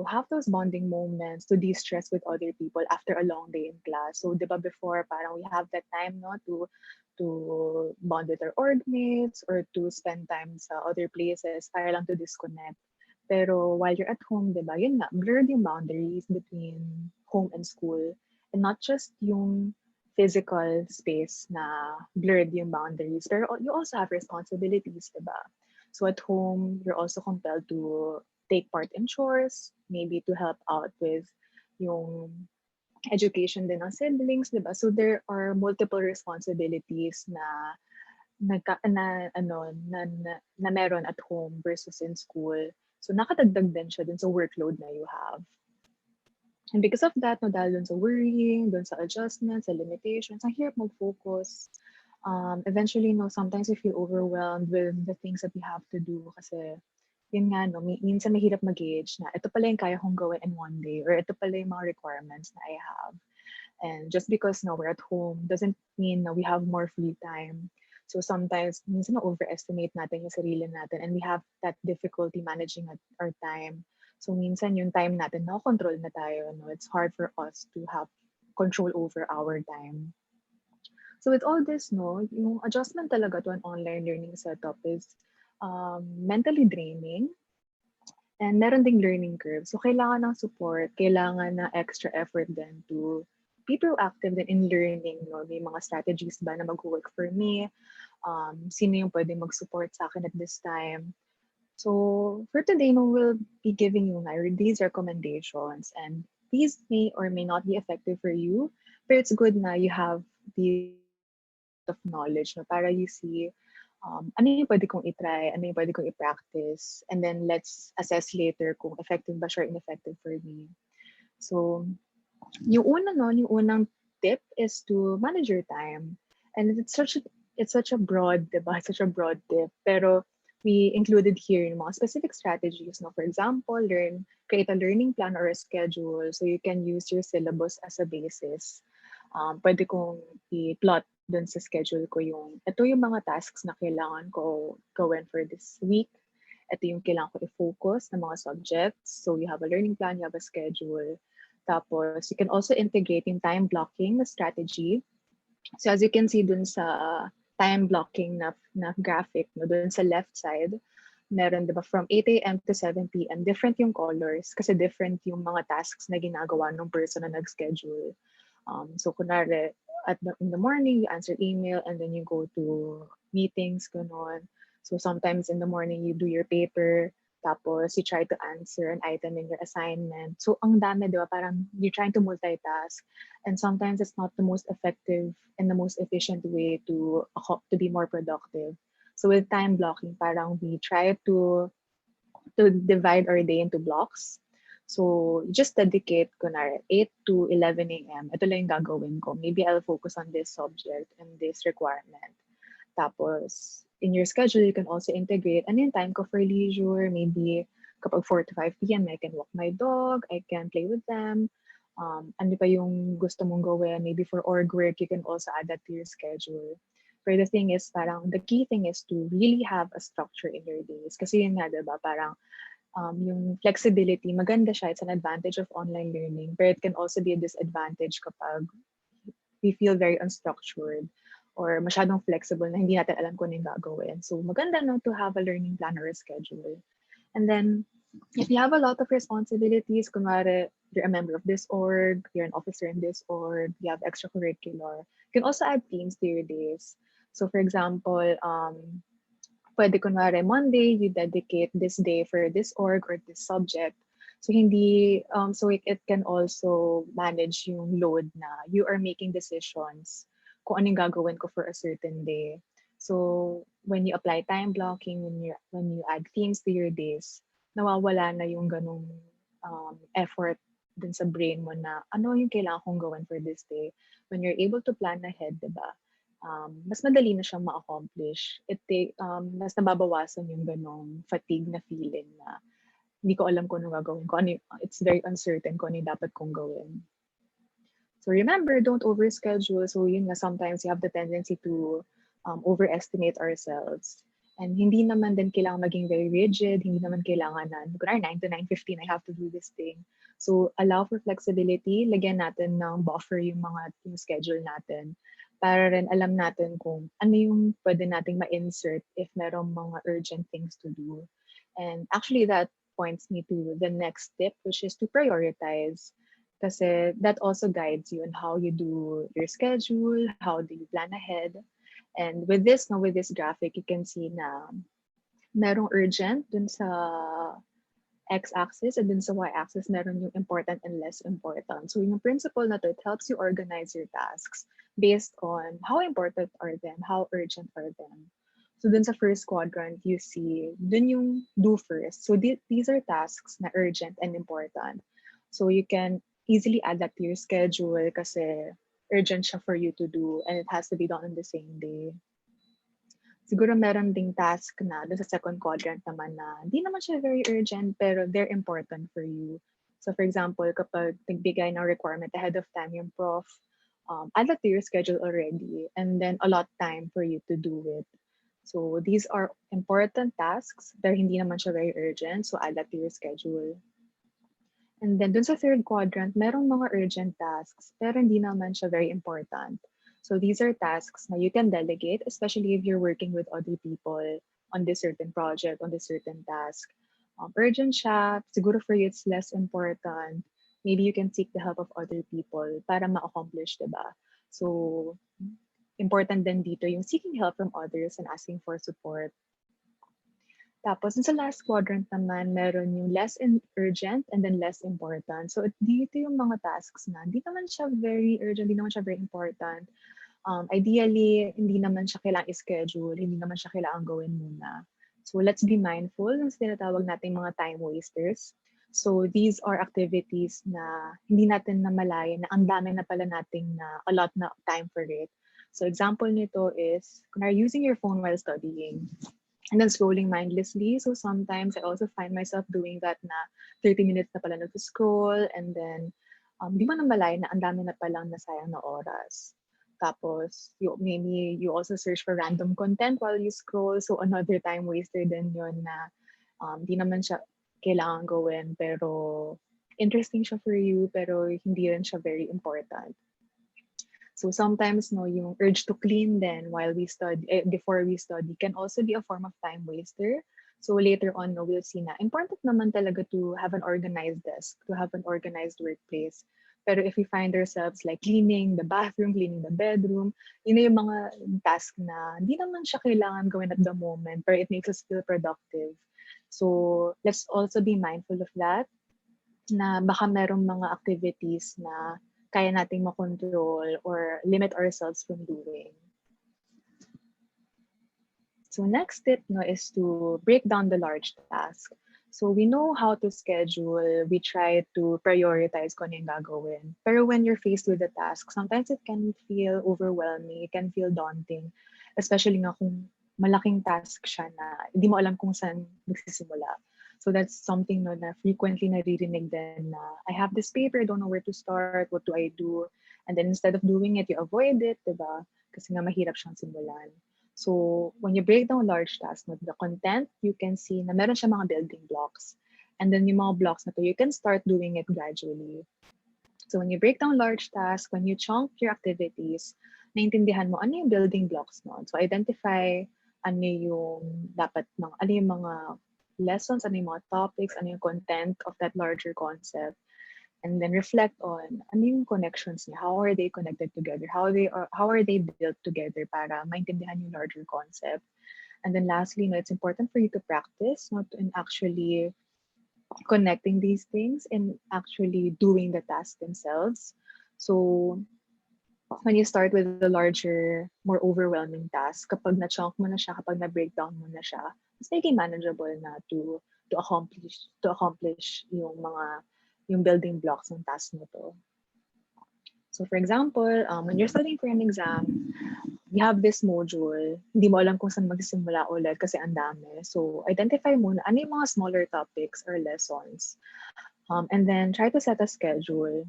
have those bonding moments, to de-stress with other people after a long day in class. So, di ba before, parang we have that time no, to bond with our org mates or to spend time sa other places para lang to disconnect. Pero while you're at home, di ba, yun nga, blurred yung boundaries between home and school. And not just yung physical space na blurred yung boundaries, pero you also have responsibilities, di ba? So at home, you're also compelled to take part in chores, maybe to help out with yung education din ng siblings, di ba? So there are multiple responsibilities na meron at home versus in school. So nakadagdag din siya dun sa workload na you have. And because of that, no, dahil dun sa worrying, dun sa adjustments, sa limitations, ang hirap mag-focus. Eventually, no, sometimes we feel overwhelmed with the things that we have to do kasi yun nga, no, minsan mahirap mag-gauge na ito pala yung kaya kong gawin in one day or ito pala yung mga requirements na I have. And just because no, we're at home doesn't mean na we have more free time. So sometimes, minsan na-overestimate natin yung sarili natin and we have that difficulty managing our time. So minsan yung time natin, na-control na tayo. No? It's hard for us to have control over our time. So with all this, no, yung adjustment talaga to an online learning setup is mentally draining and meron ding learning curve. So kailangan ng support, kailangan na extra effort din to be proactive din in learning. No? May mga strategies ba na mag-work for me? Sino yung pwede mag-support sa akin at this time? So for today, no, we'll be giving you these recommendations and these may or may not be effective for you, but it's good na you have the of knowledge no, para you see ano yung pwede kong itry, ano yung pwede kong i-practice, and then let's assess later kung effective ba siya or ineffective for me. So, yung unang tip is to manage your time. And it's such a broad, diba? Such a broad tip. Pero we included here yung mga specific strategies. No? For example, create a learning plan or a schedule so you can use your syllabus as a basis. Pwede kong i-plot dun sa schedule ko ito yung mga tasks na kailangan ko gawin for this week. Ito yung kailangan ko i-focus na mga subjects. So you have a learning plan, you have a schedule. Tapos you can also integrate yung time blocking na strategy. So as you can see dun sa time blocking na graphic, no, dun sa left side, meron diba from 8 a.m. to 7 p.m. Different yung colors kasi different yung mga tasks na ginagawa ng person na nag-schedule. So kunwari, in the morning, you answer email and then you go to meetings, ganon. So sometimes in the morning, you do your paper, tapos you try to answer an item in your assignment. So ang dami, di ba? Parang you're trying to multitask. And sometimes it's not the most effective and the most efficient way to be more productive. So with time blocking, parang we try to divide our day into blocks. So, just dedicate, kunwari, 8 to 11 a.m. Ito lang yung gagawin ko. Maybe I'll focus on this subject and this requirement. Tapos, in your schedule, you can also integrate, ano yung time ko for leisure? Maybe kapag 4 to 5 p.m., I can walk my dog, I can play with them. Ano pa yung gusto mong gawin? Maybe for org work, you can also add that to your schedule. But the thing is, parang, the key thing is to really have a structure in your days. Kasi yun nga, diba, parang, yung flexibility, maganda siya. It's an advantage of online learning, but it can also be a disadvantage kapag we feel very unstructured or masyadong flexible na hindi natin alam kung ano yung gagawin. So maganda no to have a learning plan or a schedule. And then, if you have a lot of responsibilities, kunwari, you're a member of this org, you're an officer in this org, you have extracurricular, you can also add themes to your days. So for example, Pwede kunwari Monday, you dedicate this day for this org or this subject. So it can also manage yung load na you are making decisions kung anong gagawin ko for a certain day. So when you apply time blocking, when you add themes to your days, nawawala na yung ganong effort dun sa brain mo na ano yung kailangan kong gawin for this day. When you're able to plan ahead, diba? Mas madali na siyang ma-accomplish. Mas nababawasan yung ganong fatigue na feeling na hindi ko alam kung ano gagawin ko. It's very uncertain kung ano yung dapat kong gawin. So remember, don't overschedule. So yun nga, sometimes you have the tendency to overestimate ourselves. And hindi naman din kailangan maging very rigid. Hindi naman kailangan na, 9 to 9:15, I have to do this thing. So allow for flexibility. Lagyan natin ng buffer yung schedule natin. Para rin alam natin kung ano yung pwede nating ma-insert if merong mga urgent things to do. And actually, that points me to the next tip, which is to prioritize. Kasi that also guides you on how you do your schedule, how do you plan ahead. And with this graphic, you can see na merong urgent dun sa x-axis and dun sa y-axis, meron yung important and less important. So yung principle na to, it helps you organize your tasks based on how important are them, how urgent are them. So dun sa first quadrant, you see, dun yung do first. So these are tasks na urgent and important. So you can easily add that to your schedule kasi urgent siya for you to do and it has to be done on the same day. Siguro meron ding task na doon sa second quadrant naman na hindi naman siya very urgent pero they're important for you. So for example, kapag nagbigay ng requirement ahead of time yung prof, add that to your schedule already and then allot time for you to do it. So these are important tasks pero hindi naman siya very urgent, so add that to your schedule. And then dun sa third quadrant, merong mga urgent tasks pero hindi naman siya very important. So these are tasks na you can delegate, especially if you're working with other people on this certain project, on this certain task. Urgent siya, siguro for you it's less important. Maybe you can seek the help of other people para ma-accomplish, diba? So important din dito yung seeking help from others and asking for support. Tapos, sa last quadrant naman, meron yung less urgent and then less important. So, dito yung mga tasks na hindi naman siya very urgent, hindi naman siya very important. Ideally, hindi naman siya kailangang i-schedule, hindi naman siya kailangang gawin muna. So, let's be mindful ng tinatawag nating mga time wasters. So, these are activities na hindi natin namalayan na ang dami na pala nating na a lot na time for it. So, example nito is, kung are using your phone while studying, and then scrolling mindlessly. So sometimes I also find myself doing that na 30 minutes na pala nag-scroll and then di mo namalay na ang dami na palang nasayang na oras. Tapos maybe you also search for random content while you scroll. So another time waster din yun na di naman siya kailangan gawin pero interesting siya for you pero hindi rin siya very important. So sometimes yung urge to clean then while we study, before we study can also be a form of time waster. So later on, we'll see na important naman talaga to have an organized desk, to have an organized workplace. Pero if we find ourselves like cleaning the bathroom, cleaning the bedroom, yun na yung mga task na hindi naman siya kailangan gawin at the moment, but it makes us feel productive. So let's also be mindful of that, na baka merong mga activities na kaya nating makontrol or limit ourselves from doing. So next tip is to break down the large task. So we know how to schedule, we try to prioritize kung ano yung gagawin. Pero when you're faced with a task, sometimes it can feel overwhelming, it can feel daunting, especially nga kung malaking task siya na hindi mo alam kung saan magsisimula. So that's something na frequently naririnig din na I have this paper, I don't know where to start, what do I do? And then instead of doing it, you avoid it, diba? Kasi nga mahirap siyang simulan. So when you break down large tasks, the content, you can see na meron siya mga building blocks. And then yung mga blocks na to, you can start doing it gradually. So when you break down large tasks, when you chunk your activities, naintindihan mo ano yung building blocks nun. So identify ano yung dapat, ano yung mga lessons, ano yung mga topics, ano yung content of that larger concept, and then reflect on ano yung connections niya, how are they connected together, how are they built together para maintindihan yung larger concept. And then lastly, it's important for you to practice, not in actually connecting these things and actually doing the task themselves. So when you start with a larger, more overwhelming task, kapag na-chunk mo na siya, kapag na-breakdown mo na siya, mas making manageable na to accomplish yung building blocks ng task mo to. So for example, when you're studying for an exam, you have this module, hindi mo alam kung saan magsisimula ulit kasi ang dami. So identify muna ano yung mga smaller topics or lessons. And then try to set a schedule.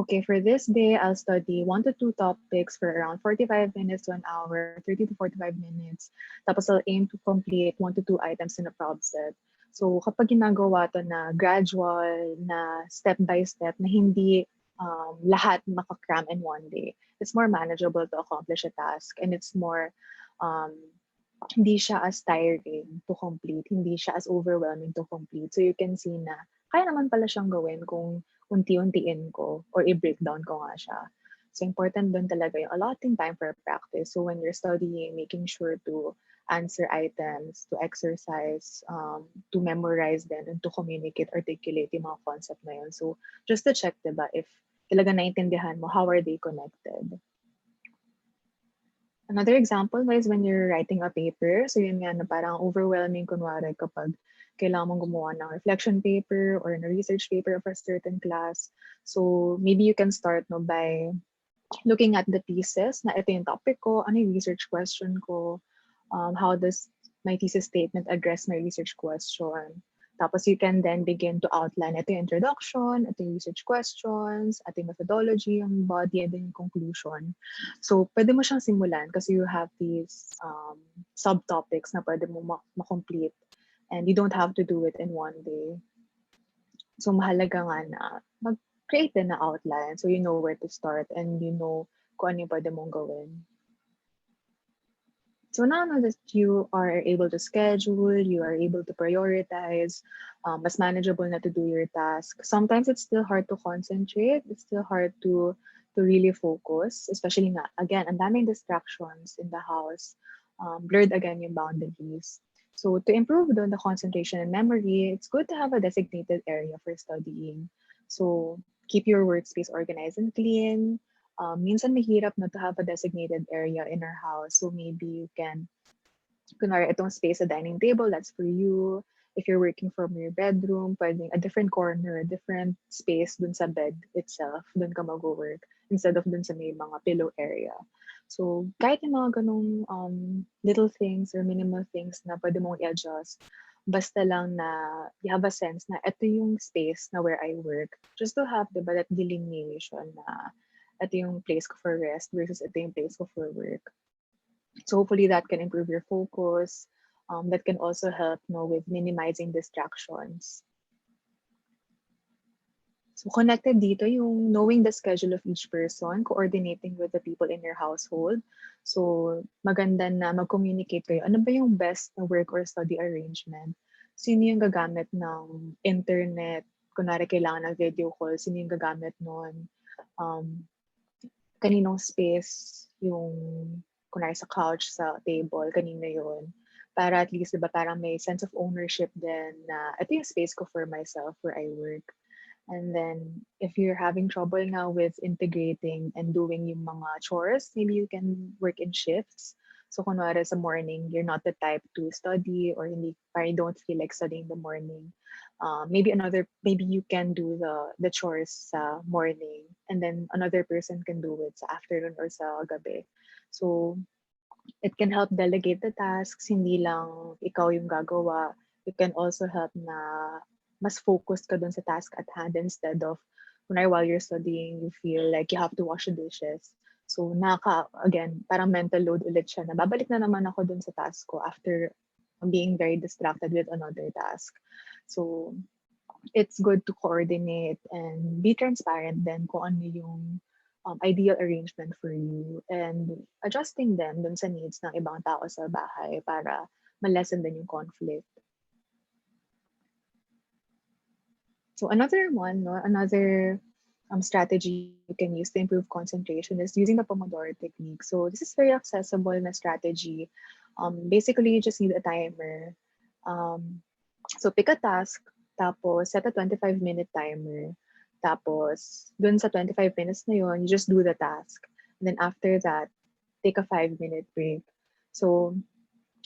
Okay, for this day, I'll study 1 to 2 topics for around 45 minutes to an hour, 30 to 45 minutes. Tapos I'll aim to complete 1 to 2 items in a prob set. So kapag ginagawa to na gradual, na step by step, na hindi lahat makakram in one day, it's more manageable to accomplish a task, and it's more hindi siya as tiring to complete, hindi siya as overwhelming to complete. So you can see na kaya naman pala siyang gawin kung unti-untiin ko or i-breakdown ko nga siya. So important doon talaga yung allotting time for practice. So when you're studying, making sure to answer items, to exercise, to memorize them, and to communicate, articulate yung mga concept na yun. So just to check, diba, if talaga naintindihan mo, how are they connected? Another example is when you're writing a paper. So yun nga na parang overwhelming kunwari kapag kailangan mong gumawa ng reflection paper or a research paper of a certain class. So maybe you can start by looking at the thesis na ito yung topic ko, ano yung research question ko, how does my thesis statement address my research question. Tapos you can then begin to outline ito yung introduction, ito yung research questions, ito yung methodology, yung body, and then yung conclusion. So pwede mo siyang simulan kasi you have these subtopics na pwede mo ma-complete. And you don't have to do it in one day. So mahalaga nga na mag-create din na outline so you know where to start and you know kung ano yung pwede mong gawin. So now that you are able to schedule, you are able to prioritize, mas manageable na to do your task. Sometimes it's still hard to concentrate. It's still hard to really focus, especially nga, again, ang daming distractions in the house. Blurred again yung boundaries. So to improve the concentration and memory, it's good to have a designated area for studying. So keep your workspace organized and clean. Minsan mahirap na to have a designated area in our house. So maybe you can, kunwari itong space sa dining table, that's for you. If you're working from your bedroom, pwedeng a different corner, a different space dun sa bed itself, dun ka mag-work, instead of dun sa may mga pillow area. So kahit yung mga ganong little things or minimal things na pwede mong i-adjust, basta lang na you have a sense na ito yung space na where I work. Just to have, diba, that delineation na ito yung place ko for rest versus ito yung place ko for work. So hopefully that can improve your focus. That can also help with minimizing distractions. So connected dito yung knowing the schedule of each person, coordinating with the people in your household. So maganda na mag-communicate kayo. Ano ba yung best na work or study arrangement? Sino yung gagamit ng internet? Kunwari kailangan ng video call, sino yung gagamit nun? Kaninong space yung kunwari sa couch, sa table, kanino yun? Para at least, diba, parang may sense of ownership din na ito yung space ko for myself where I work. And then, if you're having trouble now with integrating and doing yung mga chores, maybe you can work in shifts. So, kunwari sa morning, you're not the type to study or hindi, or you don't feel like studying in the morning. Maybe you can do the chores sa morning, and then another person can do it sa afternoon or sa gabi. So, it can help delegate the tasks, hindi lang ikaw yung gagawa. It can also help na mas focused ka dun sa task at hand instead of while you're studying, you feel like you have to wash the dishes. So, again, parang mental load ulit siya na babalik na naman ako dun sa task ko after being very distracted with another task. So, it's good to coordinate and be transparent then kung ano yung ideal arrangement for you and adjusting them dun sa needs ng ibang tao sa bahay para ma-lessen din yung conflict. So another strategy you can use to improve concentration is using the Pomodoro technique. So this is very accessible na strategy. Basically, you just need a timer. So pick a task, tapos set a 25-minute timer. Tapos, dun sa 25 minutes na yun, you just do the task. And then after that, take a 5-minute break. So,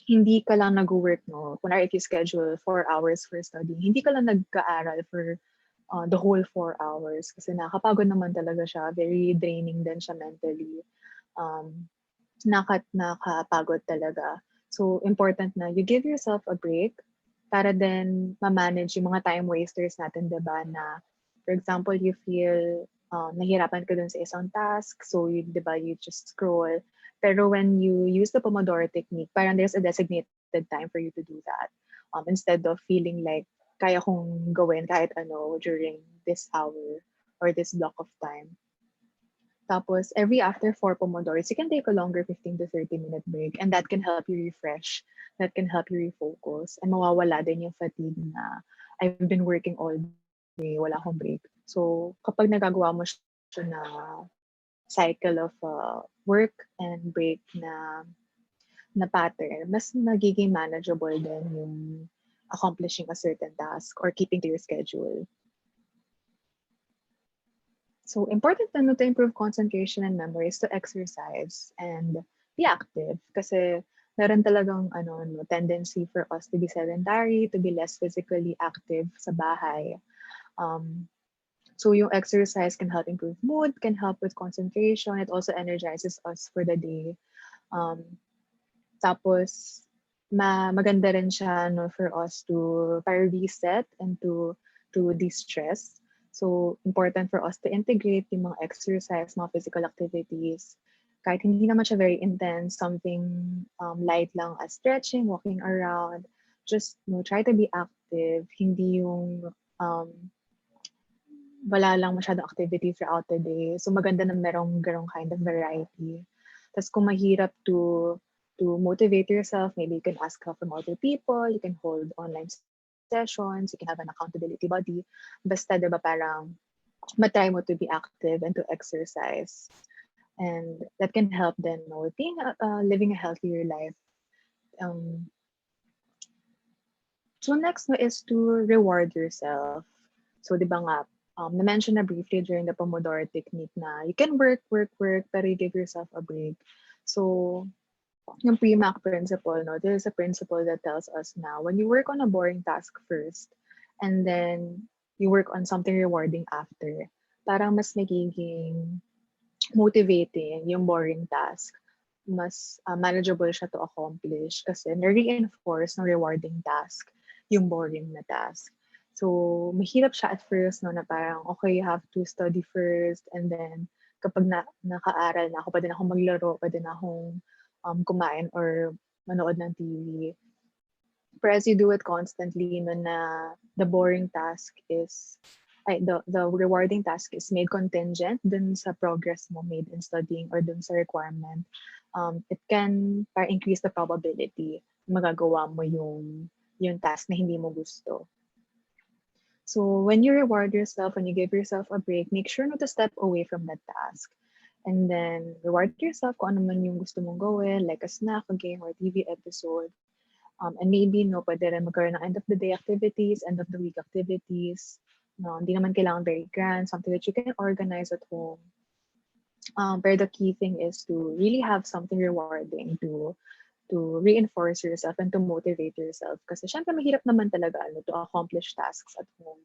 hindi ka lang nag-work, no? Kunwari, if you schedule 4 hours for studying, hindi ka lang nagka-aral for the whole 4 hours. Kasi nakapagod naman talaga siya. Very draining din siya mentally. Um, nakapagod talaga. So, important na you give yourself a break para then ma-manage yung mga time wasters natin, diba? Na, for example, you feel nahirapan ka dun sa isang task, so you, diba, you just scroll. Pero when you use the Pomodoro technique, parang there's a designated time for you to do that. Instead of feeling like, kaya kong gawin kahit ano during this hour or this block of time. Tapos, every after 4 Pomodoros, you can take a longer 15 to 30-minute break, and that can help you refresh. That can help you refocus. And mawawala din yung fatigue na I've been working all day, wala akong break. So, kapag nagagawa mo siya na cycle of work and break na pattern, mas nagiging manageable din yung accomplishing a certain task or keeping to your schedule. So important na to improve concentration and memory is to exercise and be active kasi meron talagang tendency for us to be sedentary, to be less physically active sa bahay. So yung exercise can help improve mood, can help with concentration. It also energizes us for the day. Tapos maganda rin siya for us to para reset and to de-stress. So, important for us to integrate yung mga exercise, mga physical activities. Kahit hindi naman siya very intense, something light lang as stretching, walking around. Just try to be active. Hindi yung wala lang masyadong activity throughout the day. So, maganda na merong ganong kind of variety. Tapos, kung mahirap to motivate yourself, maybe you can ask help from other people, you can hold online sessions, you can have an accountability body. Basta, diba, parang matry mo to be active and to exercise. And that can help then with being living a healthier life. So next is to reward yourself. So diba nga, na-mention na briefly during the Pomodoro technique na you can work, pero you give yourself a break. So yung PMAC principle, there's a principle that tells us now when you work on a boring task first and then you work on something rewarding after, parang mas magiging motivating yung boring task. Mas manageable siya to accomplish kasi na-reinforce ng rewarding task yung boring na task. So, mahirap siya at first, na parang, okay, you have to study first and then kapag nakaaral na ako, pwede na akong maglaro, pwede na akong kumain or manood ng TV. But as you do it constantly, na the boring task is, the rewarding task is made contingent dun sa progress mo made in studying or dun sa requirement, it can increase the probability magagawa mo yung task na hindi mo gusto. So when you reward yourself, when you give yourself a break, make sure not to step away from that task. And then reward yourself kung ano man yung gusto mong gawin, like a snack, a game, or TV episode. And maybe, pwede rin magkaroon ng end of the day activities, end of the week activities. Hindi naman kailangan very grand, something that you can organize at home. But the key thing is to really have something rewarding to reinforce yourself and to motivate yourself. Kasi syempre mahirap naman talaga to accomplish tasks at home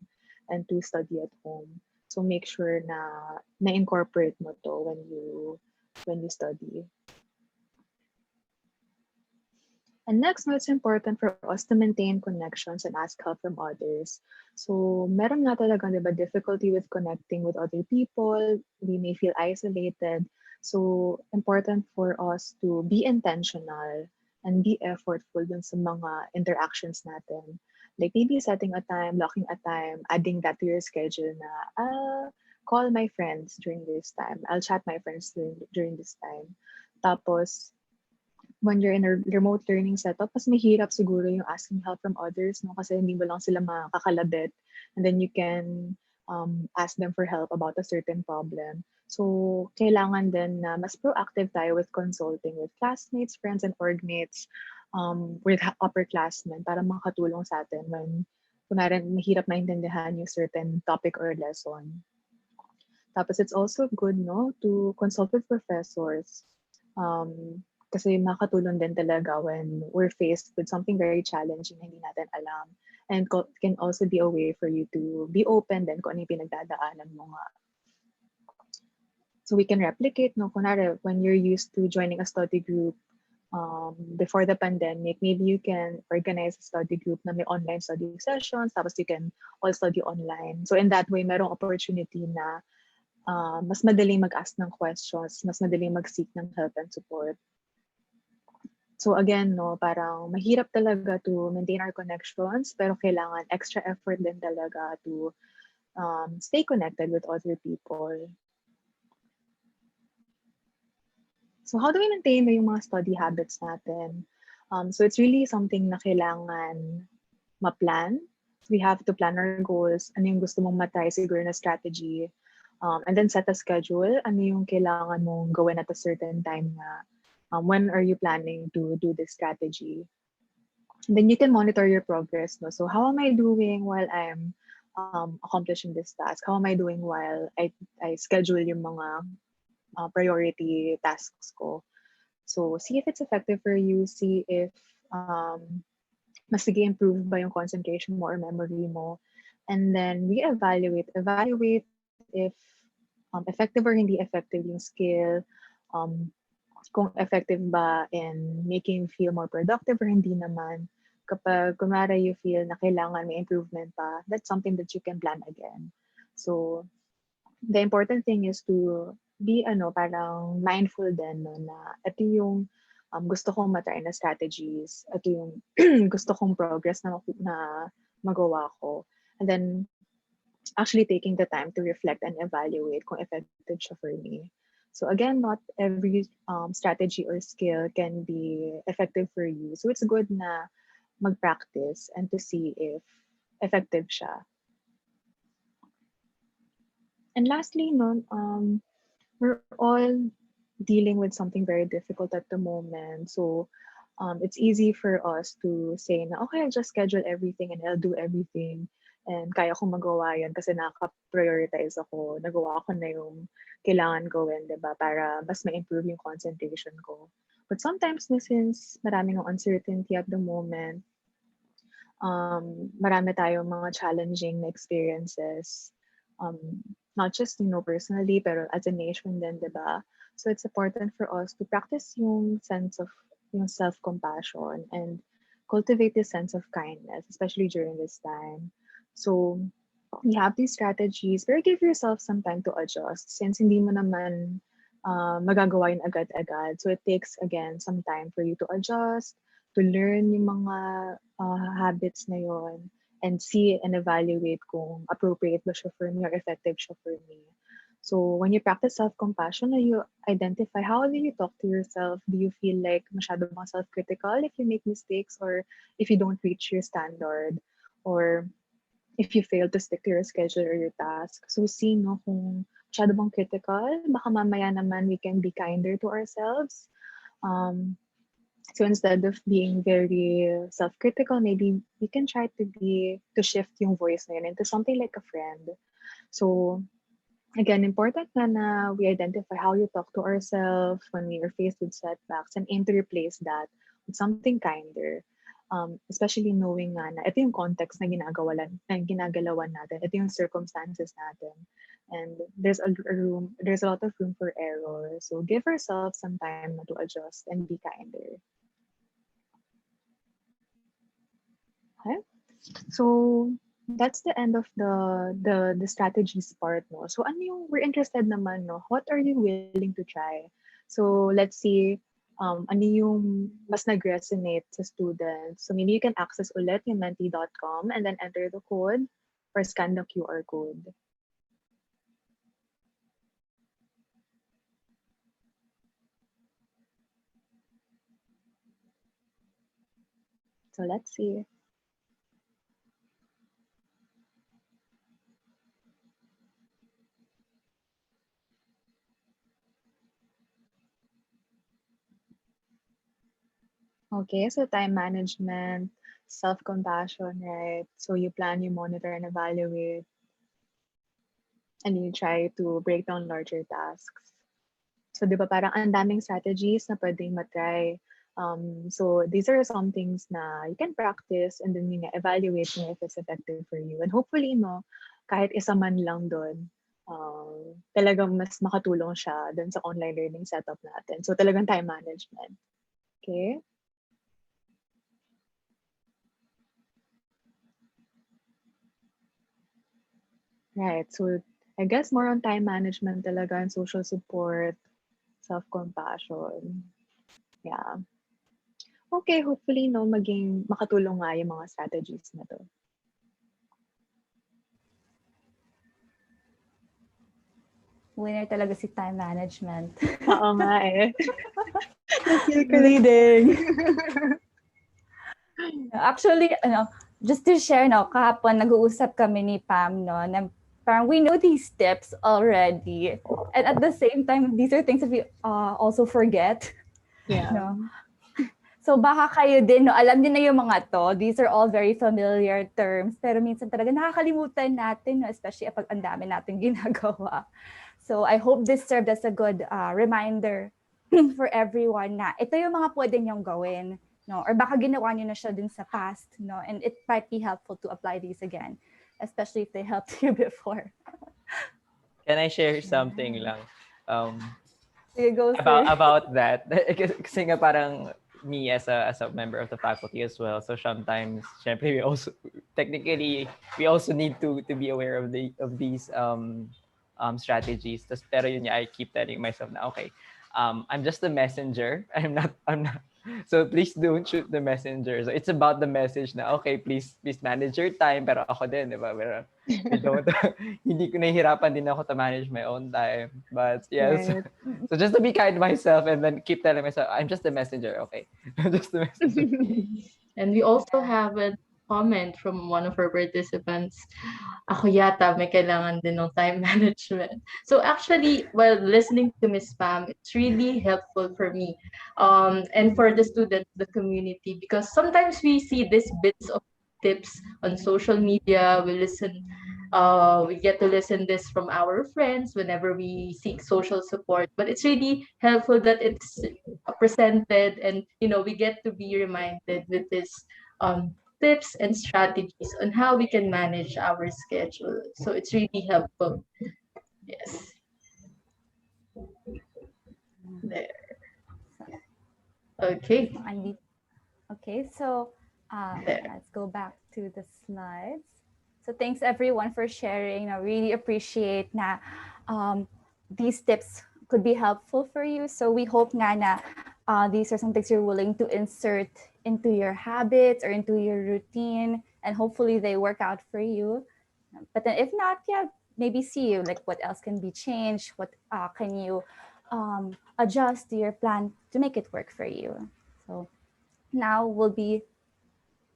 and to study at home. So make sure na incorporate mo to when you study. And next, it's important for us to maintain connections and ask help from others. So meron nga talaga, diba, difficulty with connecting with other people. We may feel isolated. So important for us to be intentional and be effortful dun sa mga interactions natin. Like maybe setting a time, blocking a time, adding that to your schedule na, call my friends during this time. I'll chat my friends during this time. Tapos, when you're in a remote learning setup, mas mahirap siguro yung asking help from others, kasi hindi mo lang sila makakalabit. And then you can ask them for help about a certain problem. So, kailangan din na mas proactive tayo with consulting with classmates, friends, and orgmates, with upperclassmen para makatulong sa atin when kunwari mahirap maintindihan yung certain topic or lesson. Tapos it's also good, no, to consult with professors. Kasi makatulong din talaga when we're faced with something very challenging na hindi natin alam. And can also be a way for you to be open din kung ano yung pinagdadaanan mo nga. So we can replicate, no, kunwari, when you're used to joining a study group before the pandemic, maybe you can organize a study group na may online study sessions, tapos you can all study online. So in that way, merong opportunity na mas madaling mag-ask ng questions, mas madaling mag-seek ng help and support. So again, no, parang mahirap talaga to maintain our connections, pero kailangan extra effort din talaga to stay connected with other people. So how do we maintain yung mga study habits natin? So it's really something na kailangan ma-plan. We have to plan our goals. Ano yung gusto mong matry siguro na strategy. And then set a schedule. Ano yung kailangan mong gawin at a certain time na. When are you planning to do this strategy? And then you can monitor your progress. No? So how am I doing while I'm accomplishing this task? How am I doing while I schedule yung mga priority tasks ko? So see if it's effective for you. See if mas improve ba yung concentration mo or memory mo. And then reevaluate. Evaluate if effective or hindi effective yung skill. Kung effective ba in making you feel more productive or hindi naman. Kapag kumara you feel na kailangan may improvement pa, that's something that you can plan again. So the important thing is to be parang mindful din, no, na ito yung gusto kong matry na strategies, ito yung gusto kong progress na magawa ko. And then actually taking the time to reflect and evaluate kung effective siya for me. So again, not every strategy or skill can be effective for you. So it's good na mag-practice and to see if effective siya. And lastly, no, we're all dealing with something very difficult at the moment. So it's easy for us to say na, okay, I'll just schedule everything and I'll do everything. And kaya kong magawa yan kasi nakaka-prioritize ako. Nagawa ko na yung kailangan gawin, diba? Para mas ma-improve yung concentration ko. But sometimes, since maraming uncertainty at the moment, marami tayong mga challenging experiences. Not just, personally, pero as a nation din, diba? So it's important for us to practice yung sense of yung self-compassion and cultivate this sense of kindness, especially during this time. So you have these strategies, pero give yourself some time to adjust since hindi mo naman magagawa yun agad-agad. So it takes, again, some time for you to adjust, to learn yung mga habits na yun, and see and evaluate kung appropriate ba siya for me or effective siya for me. So when you practice self-compassion, you identify how do you talk to yourself? Do you feel like masyado bang self-critical if you make mistakes or if you don't reach your standard or if you fail to stick to your schedule or your task? So see, no, kung masyado bang critical, baka mamaya naman we can be kinder to ourselves. So instead of being very self-critical, maybe we can try to shift yung voice na yun into something like a friend. So again, important na we identify how you talk to ourselves when we are faced with setbacks and aim to replace that with something kinder. Especially knowing na ito yung context na ginagalawan natin, ito yung circumstances natin. And there's a lot of room for error. So give ourselves some time to adjust and be kinder. Okay? So that's the end of the strategies part, no? So ano yung we're interested naman, no? What are you willing to try? So let's see ano yung mas nag-resonate sa students. So maybe you can access ulit yung menti.com and then enter the code or scan the QR code. So let's see. Okay, so time management, self-compassion, right? So you plan, you monitor, and evaluate, and you try to break down larger tasks. So, di ba parang ang daming strategies na pwedeng matry. So, these are some things na you can practice and then yun nga, evaluate mo if it's effective for you. And hopefully, no, kahit isa man lang doon, talagang mas makatulong siya dun sa online learning setup natin. So, talagang time management. Okay? Right. So, I guess more on time management talaga and social support, self-compassion. Yeah. Okay, hopefully, no, maging makatulong nga yung mga strategies na to. Winner talaga si time management. Oo nga eh. Na-feel ko rin. Leading. Actually, just to share, no, kahapon nag-uusap kami ni Pam, no, na parang we know these tips already. And at the same time, these are things that we also forget. Yeah. No? So baka kayo din, no, alam niyo na yung mga to. These are all very familiar terms. Pero minsan talaga nakakalimutan natin, no, especially kapag ang dami natin ginagawa. So I hope this served as a good reminder for everyone na ito yung mga pwede niyong gawin. No? Or baka ginawa niyo na siya din sa past. No? And it might be helpful to apply these again. Especially if they helped you before. Can I share something lang? You go, sir. About that. Kasi nga parang me as a member of the faculty as well. So sometimes, syempre, we also need to be aware of these strategies. Pero yun, I keep telling myself na okay, I'm just the messenger. I'm not. So please don't shoot the messenger. So it's about the message na okay, please manage your time. Pero ako din, di ba? Pero hindi ko nahihirapan din ako to manage my own time. But yes, Right. so just to be kind to myself and then keep telling myself, I'm just the messenger. Okay, I'm just the messenger. And we also have a comment from one of our participants. Ako yata may kailangan din ng time management. So actually, while listening to Miss Pam, it's really helpful for me and for the students, the community, because sometimes we see these bits of tips on social media. We get to listen this from our friends whenever we seek social support. But it's really helpful that it's presented, and we get to be reminded with this tips and strategies on how we can manage our schedule. So it's really helpful. Yes. There. Okay. Okay, so There. let's go back to the slides. So thanks everyone for sharing. I really appreciate na these tips could be helpful for you. So we hope nga na these are some things you're willing to insert into your habits or into your routine, and hopefully they work out for you. But then if not, yeah, maybe see you like what else can be changed, what can you adjust to your plan to make it work for you. So now we'll be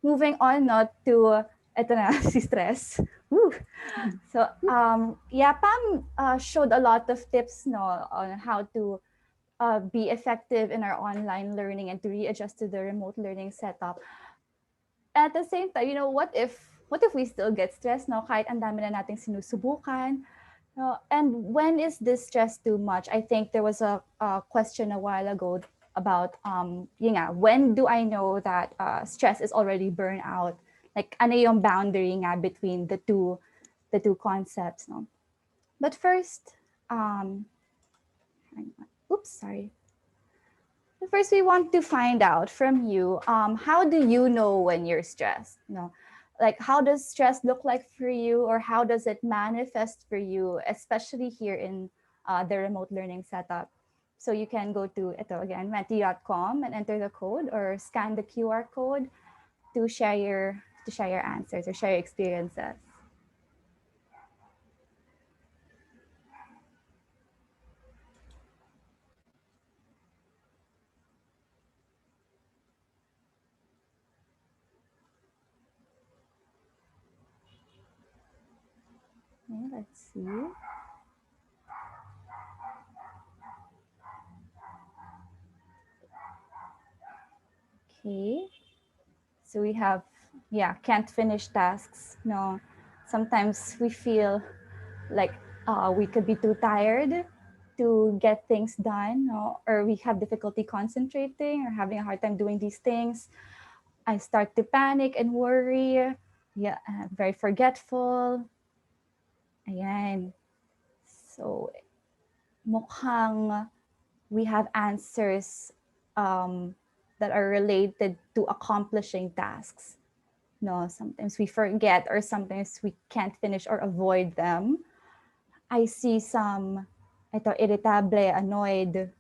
moving on not to ito na, si stress. Woo. So yeah, Pam showed a lot of tips, no, on how to be effective in our online learning and to readjust to the remote learning setup. At the same time, what if we still get stressed, no? Kahit ang dami na nating sinusubukan. No? And when is this stress too much? I think there was a question a while ago about when do I know that stress is already burnout? Like ano yung boundary nga between the two concepts, no? But first, sorry. First, we want to find out from you, how do you know when you're stressed? Like how does stress look like for you, or how does it manifest for you, especially here in the remote learning setup? So you can go to ito again, menti.com, and enter the code or scan the QR code to share your answers or share your experiences. Okay, let's see. Okay. So we have, can't finish tasks. No, sometimes we feel like we could be too tired to get things done, no? Or we have difficulty concentrating or having a hard time doing these things. I start to panic and worry. Yeah, very forgetful. Ayan. So mukhang we have answers that are related to accomplishing tasks. No, sometimes we forget or sometimes we can't finish or avoid them. I see some irritable, annoyed.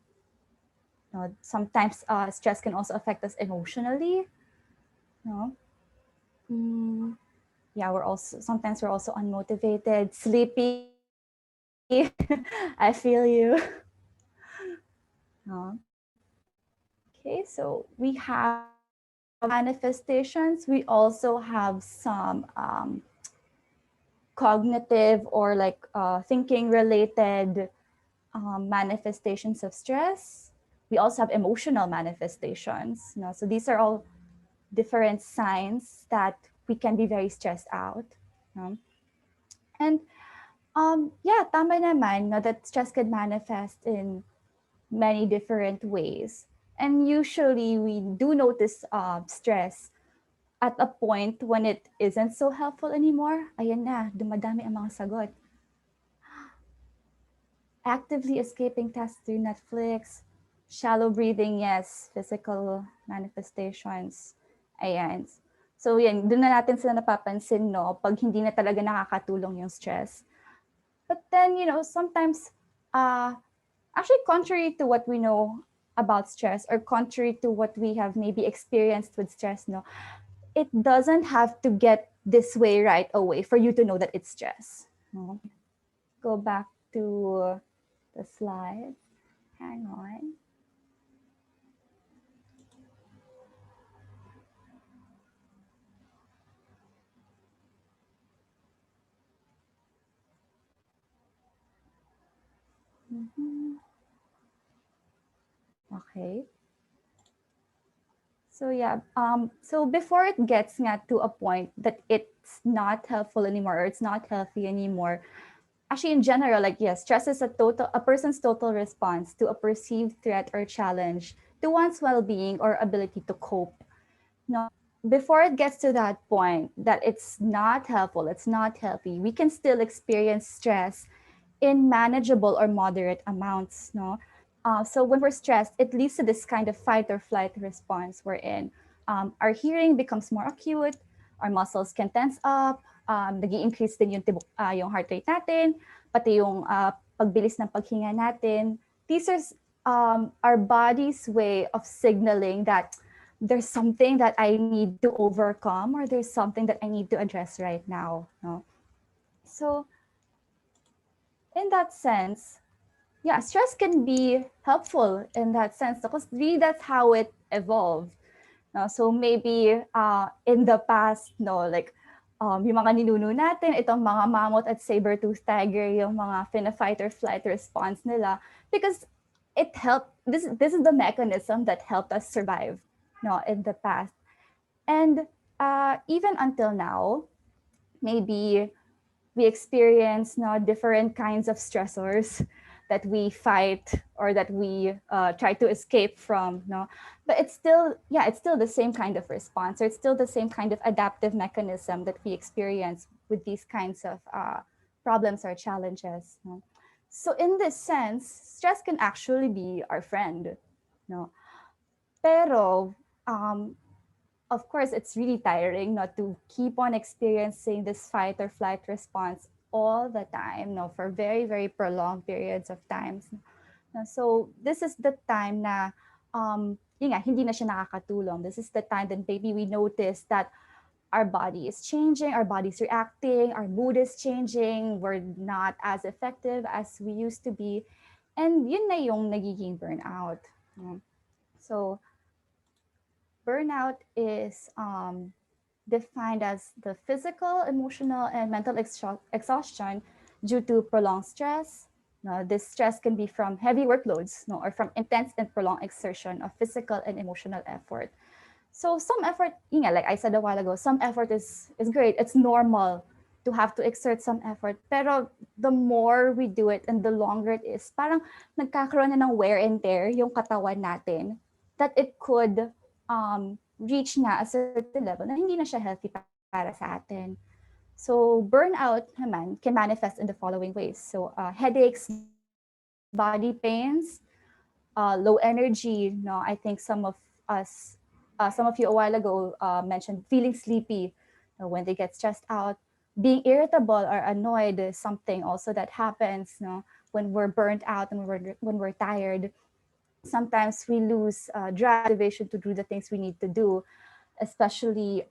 No, sometimes stress can also affect us emotionally. No, yeah, sometimes we're also unmotivated, sleepy. I feel you. No. Okay, so we have manifestations. We also have some cognitive or like thinking related manifestations of stress. We also have emotional manifestations. You know? So these are all different signs that we can be very stressed out. You know? And yeah, tama naman, no, that stress can manifest in many different ways. And usually we do notice stress at a point when it isn't so helpful anymore. Ayan na, dumadami ang mga sagot. Actively escaping tasks through Netflix, shallow breathing, yes, physical manifestations. Ayan. So yan, doon na natin sila napapansin, no, pag hindi na talaga nakakatulong yung stress. But then, you know, sometimes, actually contrary to what we know about stress or contrary to what we have maybe experienced with stress, no, it doesn't have to get this way right away for you to know that it's stress. No? Go back to the slide. Hang on. Okay. So yeah, so before it gets nga to a point that it's not helpful anymore or it's not healthy anymore, actually in general, like yes, stress is a person's total response to a perceived threat or challenge to one's well-being or ability to cope. No, before it gets to that point that it's not helpful, it's not healthy, we can still experience stress in manageable or moderate amounts. No, so when we're stressed, it leads to this kind of fight or flight response wherein our hearing becomes more acute, our muscles can tense up, nag-i-increase din yung heart rate natin, pati yung pagbilis ng paghinga natin. These are our body's way of signaling that there's something that I need to overcome or there's something that I need to address right now. No? So in that sense, yeah, stress can be helpful in that sense because really that's how it evolved. No? So maybe in the past, no, like yung mga ninuno natin, itong mga mammoth at saber-tooth tiger, yung mga fight or flight response nila, because it helped. This is the mechanism that helped us survive, no, in the past, and even until now, maybe we experience no different kinds of stressors that we fight or that we try to escape from, no, but it's still the same kind of response, or it's still the same kind of adaptive mechanism that we experience with these kinds of problems or challenges, no? So in this sense, stress can actually be our friend, no, pero of course, it's really tiring not to keep on experiencing this fight or flight response all the time, no, for very, very prolonged periods of times. So this is the time na yun nga, hindi na siya nakakatulong. This is the time that maybe we notice that our body is changing, our body's reacting, our mood is changing, we're not as effective as we used to be. And yun na yung nagiging burnout. So burnout is defined as the physical, emotional, and mental exhaustion due to prolonged stress. This stress can be from heavy workloads, or from intense and prolonged exertion of physical and emotional effort. So some effort, like I said a while ago, some effort is great. It's normal to have to exert some effort. Pero the more we do it and the longer it is, parang nagkakaroon na ng wear and tear yung katawan natin that it could reach na a certain level na hindi na siya healthy para sa atin. So burnout naman can manifest in the following ways. So headaches, body pains, low energy. No, I think us, some of you a while ago mentioned feeling sleepy when they get stressed out. Being irritable or annoyed is something also that happens. No, when we're burnt out and when we're tired. Sometimes we lose drive, motivation to do the things we need to do, especially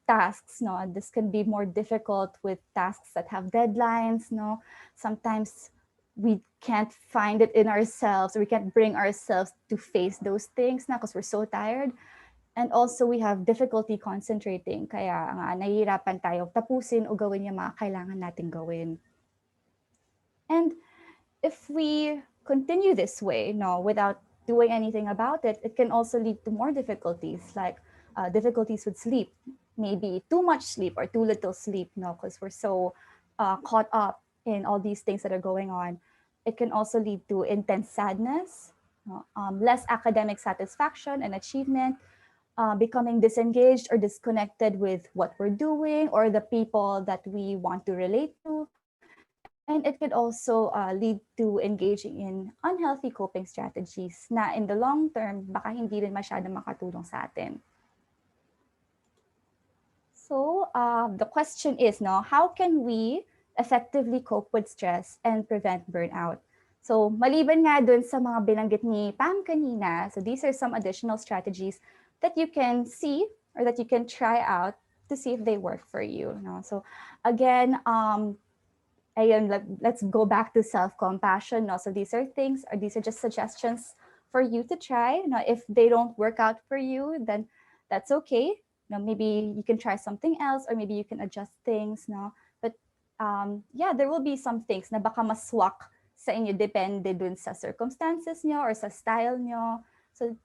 tasks. No, this can be more difficult with tasks that have deadlines. No, sometimes we can't find it in ourselves, or we can't bring ourselves to face those things na because we're so tired. And also we have difficulty concentrating, kaya nga nahihirapan tayo tapusin o gawin yung mga kailangan nating gawin. And if we continue this way, no, without doing anything about it, it can also lead to more difficulties, like difficulties with sleep, maybe too much sleep or too little sleep, no, because we're so caught up in all these things that are going on. It can also lead to intense sadness, less academic satisfaction and achievement, becoming disengaged or disconnected with what we're doing or the people that we want to relate to. And it could also lead to engaging in unhealthy coping strategies na in the long term, baka hindi rin masyadong makatulong sa atin. So the question is, no, how can we effectively cope with stress and prevent burnout? So maliban nga dun sa mga binanggit ni Pam kanina, so these are some additional strategies that you can see or that you can try out to see if they work for you. No? So again, let's go back to self-compassion. No? So these are things, or these are just suggestions for you to try. Now, if they don't work out for you, then that's okay. Maybe you can try something else, or maybe you can adjust things. No? But yeah, there will be some things na baka maswak sa inyo depende dun sa circumstances nyo or sa style nyo. So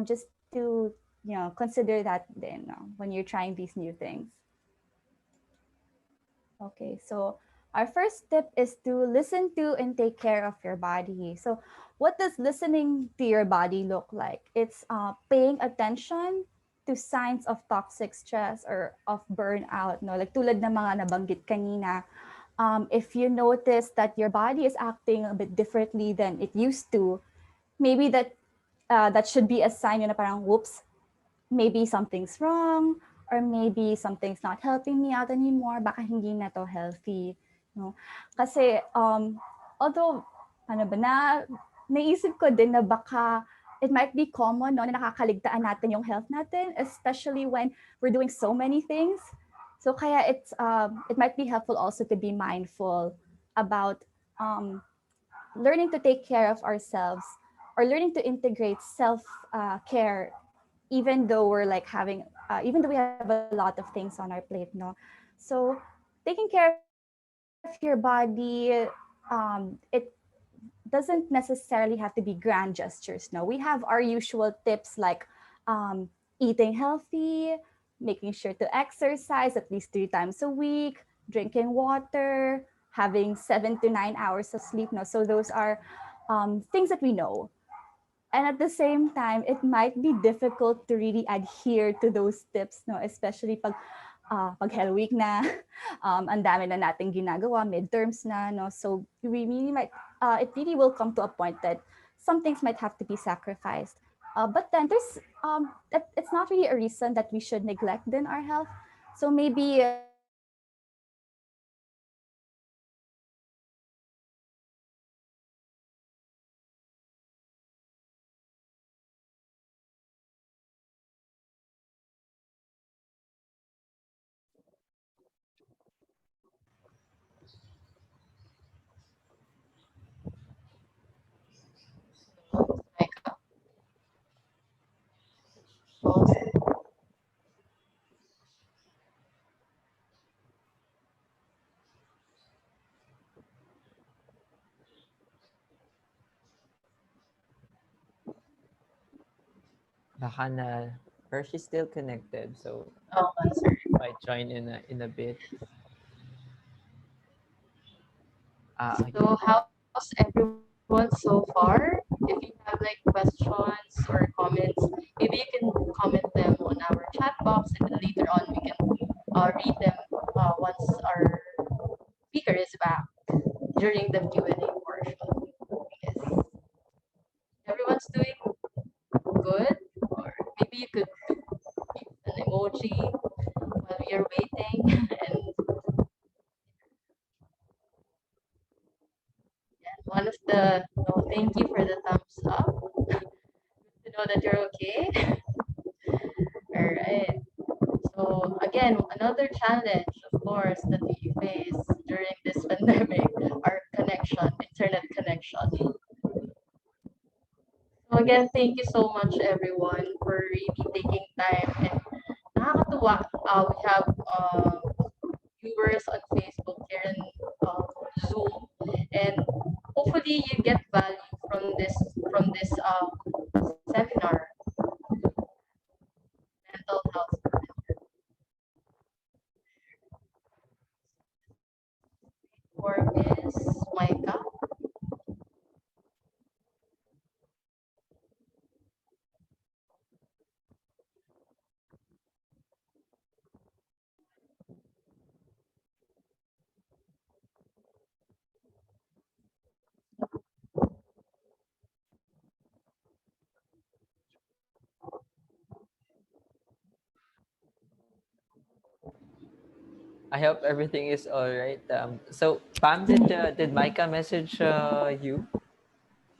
just to consider that then when you're trying these new things. Okay, so our first tip is to listen to and take care of your body. So what does listening to your body look like? It's paying attention to signs of toxic stress or of burnout. No? Like tulad ng mga nabanggit kanina, if you notice that your body is acting a bit differently than it used to, maybe that should be a sign na parang, whoops, maybe something's wrong, or maybe something's not helping me out anymore, baka hindi na to healthy. No? Kasi, although, naisip ko din na baka it might be common, no, na nakakaligtaan natin yung health natin, especially when we're doing so many things. So kaya it might be helpful also to be mindful about learning to take care of ourselves or learning to integrate self-care even though we're like even though we have a lot of things on our plate, no? So taking care of your body, it doesn't necessarily have to be grand gestures, no? We have our usual tips like eating healthy, making sure to exercise at least 3 times a week, drinking water, having 7 to 9 hours of sleep, no? So those are things that we know. And at the same time, it might be difficult to really adhere to those tips, no? Especially pag Hell Week na, ang dami na nating ginagawa, midterms na, no? So we really might, it really will come to a point that some things might have to be sacrificed. But then there's, it's not really a reason that we should neglect then our health. So maybe Maica. Baka na her. She's still connected, so Oh, I'm sorry. might join in a bit. Okay. So how's everyone so far? If you have like questions or comments, maybe you can comment them on our chat box, and then later on we can read them once our speaker is back during the Q&A portion. Yes. Everyone's doing good, or maybe you could do an emoji while we are waiting. And one of the thank you for the thumbs up to know that you're okay. All right. So again, another challenge, of course, that we face during this pandemic, our connection, internet connection. So again, thank you so much, everyone, for really taking time. And nakakatuwa, we have viewers on Facebook here in Zoom, and hopefully you get value from this seminar, mental health. For Miss Maica. I hope everything is all right. So Pam, did Micah message you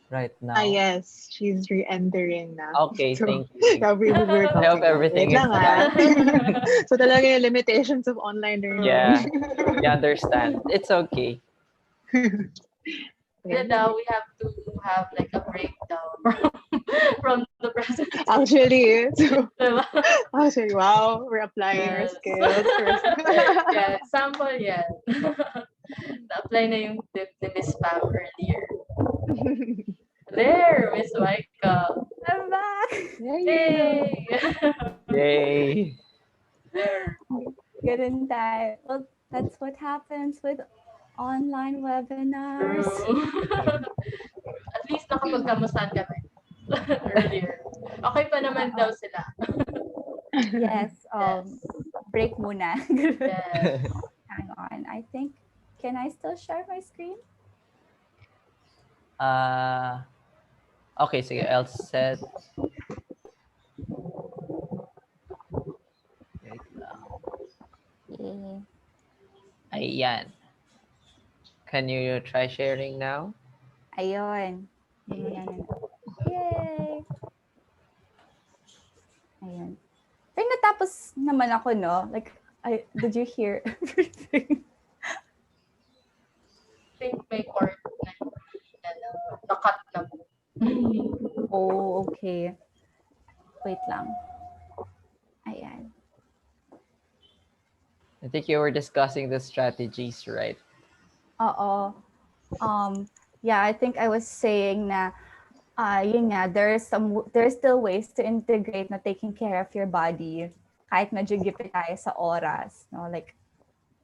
right now? Yes, she's re-entering na. Okay, So, thank you. yeah, we were I hope talking. everything Wait is lang fine. So talaga yung limitations of online learning. Yeah, we understand. It's okay. Then we have to have like a breakdown from the presentation. Actually, so, Diba? actually, wow, we're applying our Yes. skills. Yeah, sample yan. Na-apply na yung tip ni Miss Pam earlier. There, Miss Micah. I'm back. There you go. Yay! Yay! Good in time. Well, that's what happens with online webinars. At least nakapagkamustahan kami earlier. Okay pa naman daw sila. Yes. Break muna. Yes. Hang on. I think, can I still share my screen? Okay, sige, I'll set. Wait lang. Yeah. Ayan. Can you try sharing now? Ayun. Yay! Ayun. Pero natapos naman ako, no? Like, did you hear everything? I think may part na nakat na po. Oh, okay. Wait lang. Ayan. I think you were discussing the strategies, right? Oo. Yeah, I think I was saying na yun nga, there's still ways to integrate na taking care of your body kahit medyo gipit tayo sa oras, no? Like,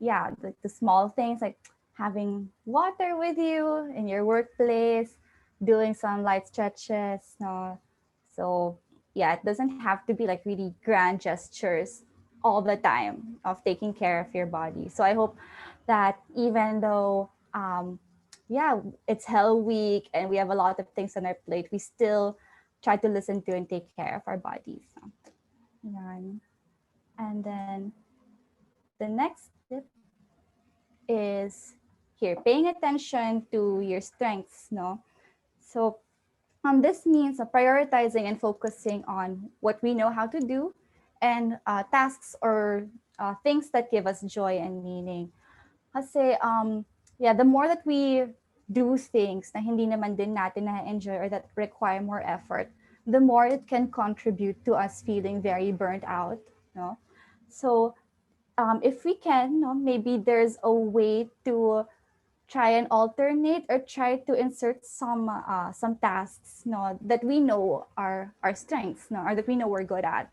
yeah, the small things like having water with you in your workplace, doing some light stretches, no? So, yeah, it doesn't have to be like really grand gestures all the time of taking care of your body. So I hope that even though yeah, it's Hell Week and we have a lot of things on our plate, we still try to listen to and take care of our bodies. So, yan. And then the next tip is here, paying attention to your strengths, no? So this means prioritizing and focusing on what we know how to do and tasks or things that give us joy and meaning. Kasi, yeah, the more that we do things na hindi naman din natin na-enjoy or that require more effort, the more it can contribute to us feeling very burnt out, no? So, if we can, no, maybe there's a way to try and alternate or try to insert some tasks, no, that we know are our strengths, no, or that we know we're good at.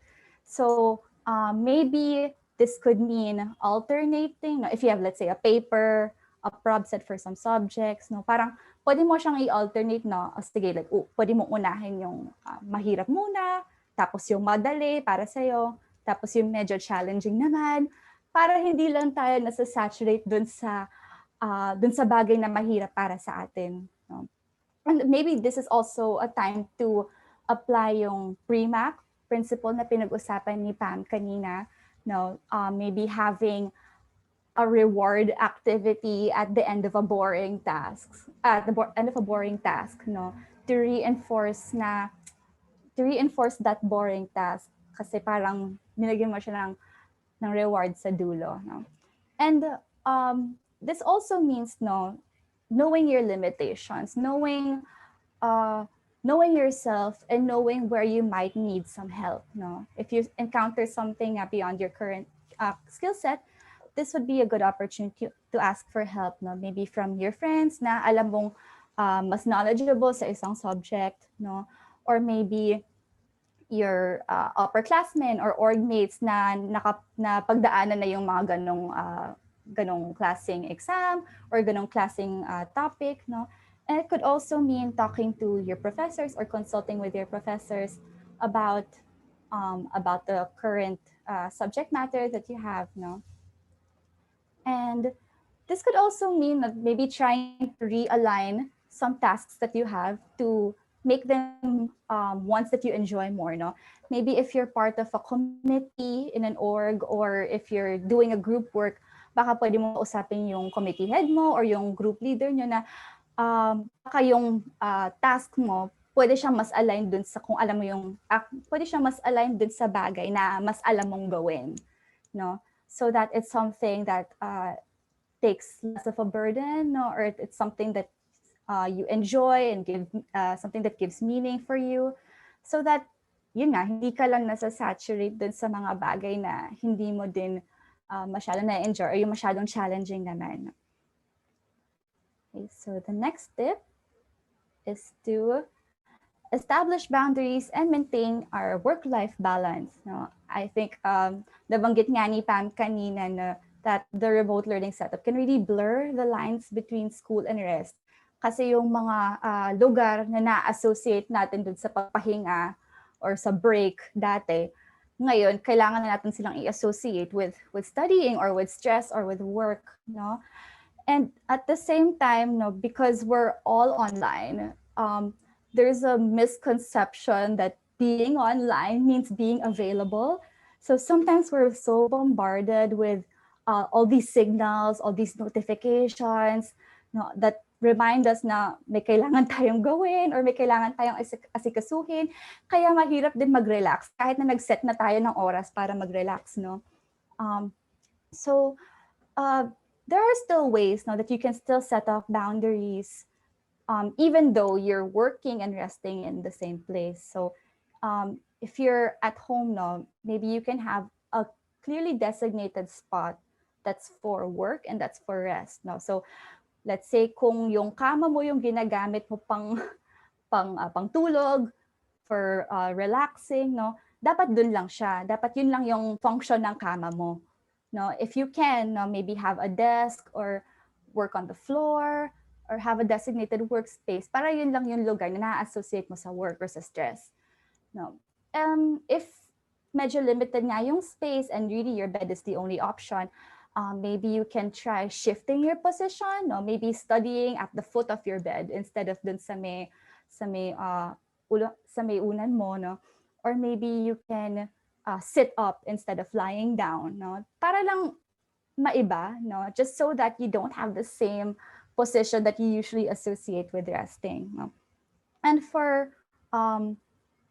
So maybe this could mean alternating. No? If you have, let's say, a paper, a prob set for some subjects, no? Parang pwede mo siyang i-alternate, no? O sige, like, pwede mo unahin yung mahirap muna, tapos yung madali para sa'yo, tapos yung medyo challenging naman, para hindi lang tayo nasa-saturate dun sa bagay na mahirap para sa atin. No? And maybe this is also a time to apply yung pre-mac principle na pinag-usapan ni Pam kanina. No? Maybe having a reward activity at the end of a boring task, no? To reinforce that boring task kasi parang nilagyan mo siya ng reward sa dulo, no? And this also means, no, knowing your limitations, knowing yourself and knowing where you might need some help, no? If you encounter something beyond your current skill set, this would be a good opportunity to ask for help, no? Maybe from your friends na alam mong mas knowledgeable sa isang subject, no? Or maybe your upperclassmen or org mates na pagdaanan na yung mga ganong klaseng exam or ganong klaseng topic, no? And it could also mean talking to your professors or consulting with your professors about the current subject matter that you have, no? And this could also mean that maybe trying to realign some tasks that you have to make them ones that you enjoy more, no? Maybe if you're part of a committee in an org or if you're doing a group work, baka pwede mo usapin yung committee head mo or yung group leader nyo na baka yung task mo, pwede siyang mas align dun sa kung alam mo yung, pwede siyang mas align dun sa bagay na mas alam mong gawin, no? So that it's something that takes less of a burden, no? Or it's something that you enjoy and give something that gives meaning for you, so that yun nga, hindi ka lang nasa-saturate dun sa mga bagay na hindi mo din masyadong na-enjoy or yung masyadong challenging naman. Okay, so the next tip is to establish boundaries and maintain our work-life balance. No, I think nabanggit nga ni Pam kanina na that the remote learning setup can really blur the lines between school and rest. Kasi yung mga lugar na na-associate natin dun sa pagpahinga or sa break dati, ngayon kailangan na natin silang i-associate with studying or with stress or with work, no? And at the same time, no, because we're all online, there's a misconception that being online means being available. So sometimes we're so bombarded with all these signals, all these notifications, no, that remind us na may kailangan tayong gawin or may kailangan tayong asikasuhin. Kaya mahirap din mag-relax kahit na nag-set na tayo ng oras para mag-relax, no? So there are still ways, no, that you can still set up boundaries even though you're working and resting in the same place. So if you're at home, no, maybe you can have a clearly designated spot that's for work and that's for rest, no? So let's say kung yung kama mo yung ginagamit mo pang tulog, for relaxing, no? Dapat dun lang siya. Dapat yun lang yung function ng kama mo, no? If you can, no, maybe have a desk or work on the floor or have a designated workspace para yun lang yung lugar na na-associate mo sa work or sa stress, no? If medyo limited nga yung space and really your bed is the only option, maybe you can try shifting your position, no? Maybe studying at the foot of your bed instead of dun sa may unan mo, no? Or maybe you can sit up instead of lying down, no? Para lang maiba, no? Just so that you don't have the same position that you usually associate with resting, no? And for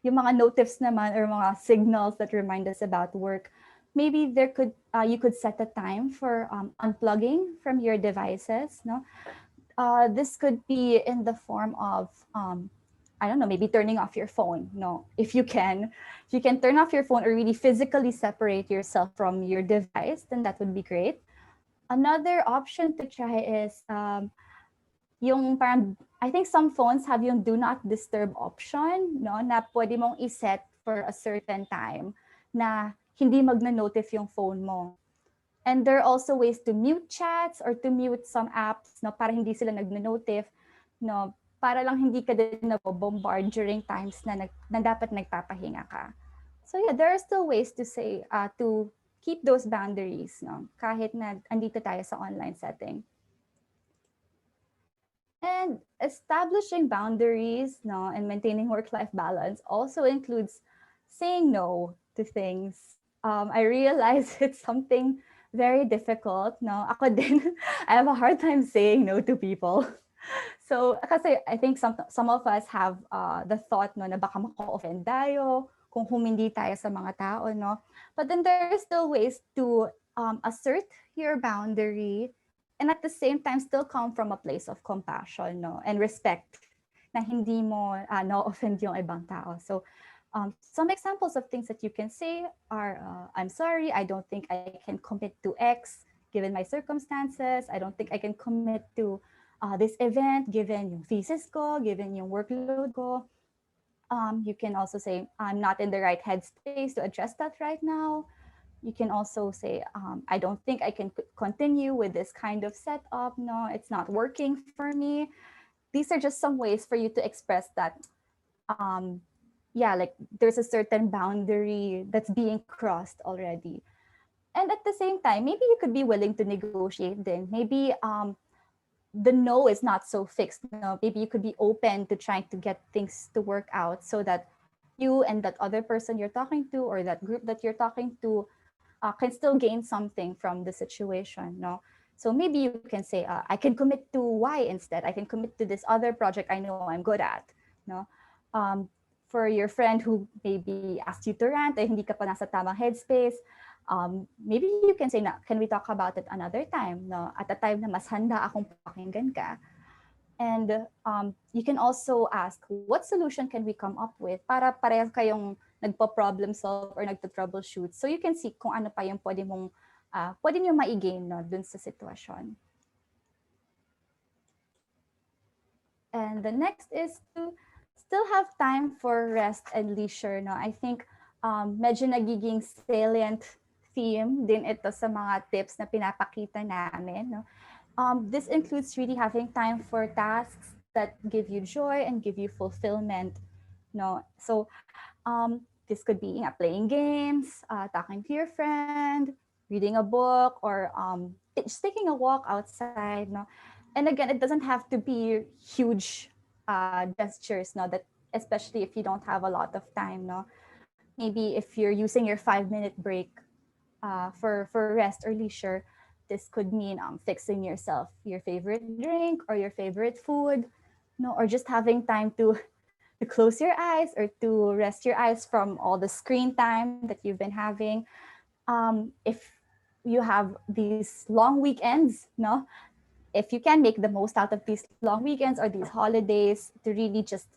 yung mga notifs naman or mga signals that remind us about work, maybe you could set a time for unplugging from your devices, no? This could be in the form of I don't know, maybe turning off your phone, no? If you can turn off your phone or really physically separate yourself from your device, then that would be great. Another option to try is yung parang, I think some phones have yung do not disturb option, no? Na pwede mong iset for a certain time na hindi magna-notif yung phone mo. And there are also ways to mute chats or to mute some apps, no, para hindi sila nagna-notif, no, para lang hindi ka din na-bombard during times na dapat nagpapahinga ka. So yeah, there are still ways to say, to keep those boundaries, no, kahit na andito tayo sa online setting. And establishing boundaries, no, and maintaining work-life balance also includes saying no to things. I realize it's something very difficult, no. Ako din, I have a hard time saying no to people. So, kasi I think some of us have the thought, no, na baka maka-offend tayo kung humindi tayo sa mga tao, no. But then there are still ways to assert your boundary and at the same time still come from a place of compassion, no, and respect na hindi mo na-offend yung ibang tao. So some examples of things that you can say are, I'm sorry, I don't think I can commit to X given my circumstances. I don't think I can commit to this event given yung thesis ko, given yung workload ko. You can also say, I'm not in the right headspace to address that right now. You can also say, I don't think I can continue with this kind of setup. No, it's not working for me. These are just some ways for you to express that, yeah, like there's a certain boundary that's being crossed already. And at the same time, maybe you could be willing to negotiate then. Maybe the no is not so fixed. No, maybe you could be open to trying to get things to work out so that you and that other person you're talking to or that group that you're talking to can still gain something from the situation. No, so maybe you can say, I can commit to Y instead. I can commit to this other project I know I'm good at. No, for your friend who maybe asked you to rant, hindi ka pa nasa tamang headspace. Maybe you can say, na, can we talk about it another time? No, at a time na mas handa akong pakinggan ka. And you can also ask, what solution can we come up with para parehas kayong nagpo-problem solve or nagto-troubleshoot. So you can see kung ano pa yung pwede nyo ma-gain, no, dun sa sitwasyon. And the next is to still have time for rest and leisure. No? I think medyo nagiging salient theme din ito sa mga tips na pinapakita namin. No? This includes really having time for tasks that give you joy and give you fulfillment. No? So this could be playing games, talking to your friend, reading a book, or just taking a walk outside. No? And again, it doesn't have to be huge gestures, no, that especially if you don't have a lot of time. No? Maybe if you're using your 5-minute break for rest or leisure, this could mean fixing yourself your favorite drink or your favorite food, no, or just having time to close your eyes or to rest your eyes from all the screen time that you've been having. If you have these long weekends, no, if you can make the most out of these long weekends or these holidays to really just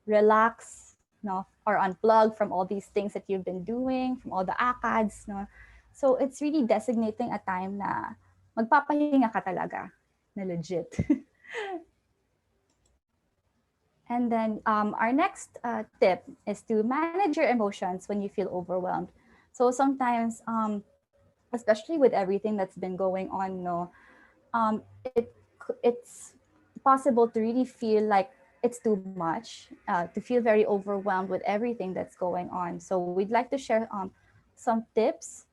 relax, no, or unplug from all these things that you've been doing, from all the ACADS, no. So it's really designating a time na magpapahinga ka talaga, na legit. And then our next tip is to manage your emotions when you feel overwhelmed. So sometimes, especially with everything that's been going on, no, it's possible to really feel like it's too much, to feel very overwhelmed with everything that's going on. So we'd like to share some tips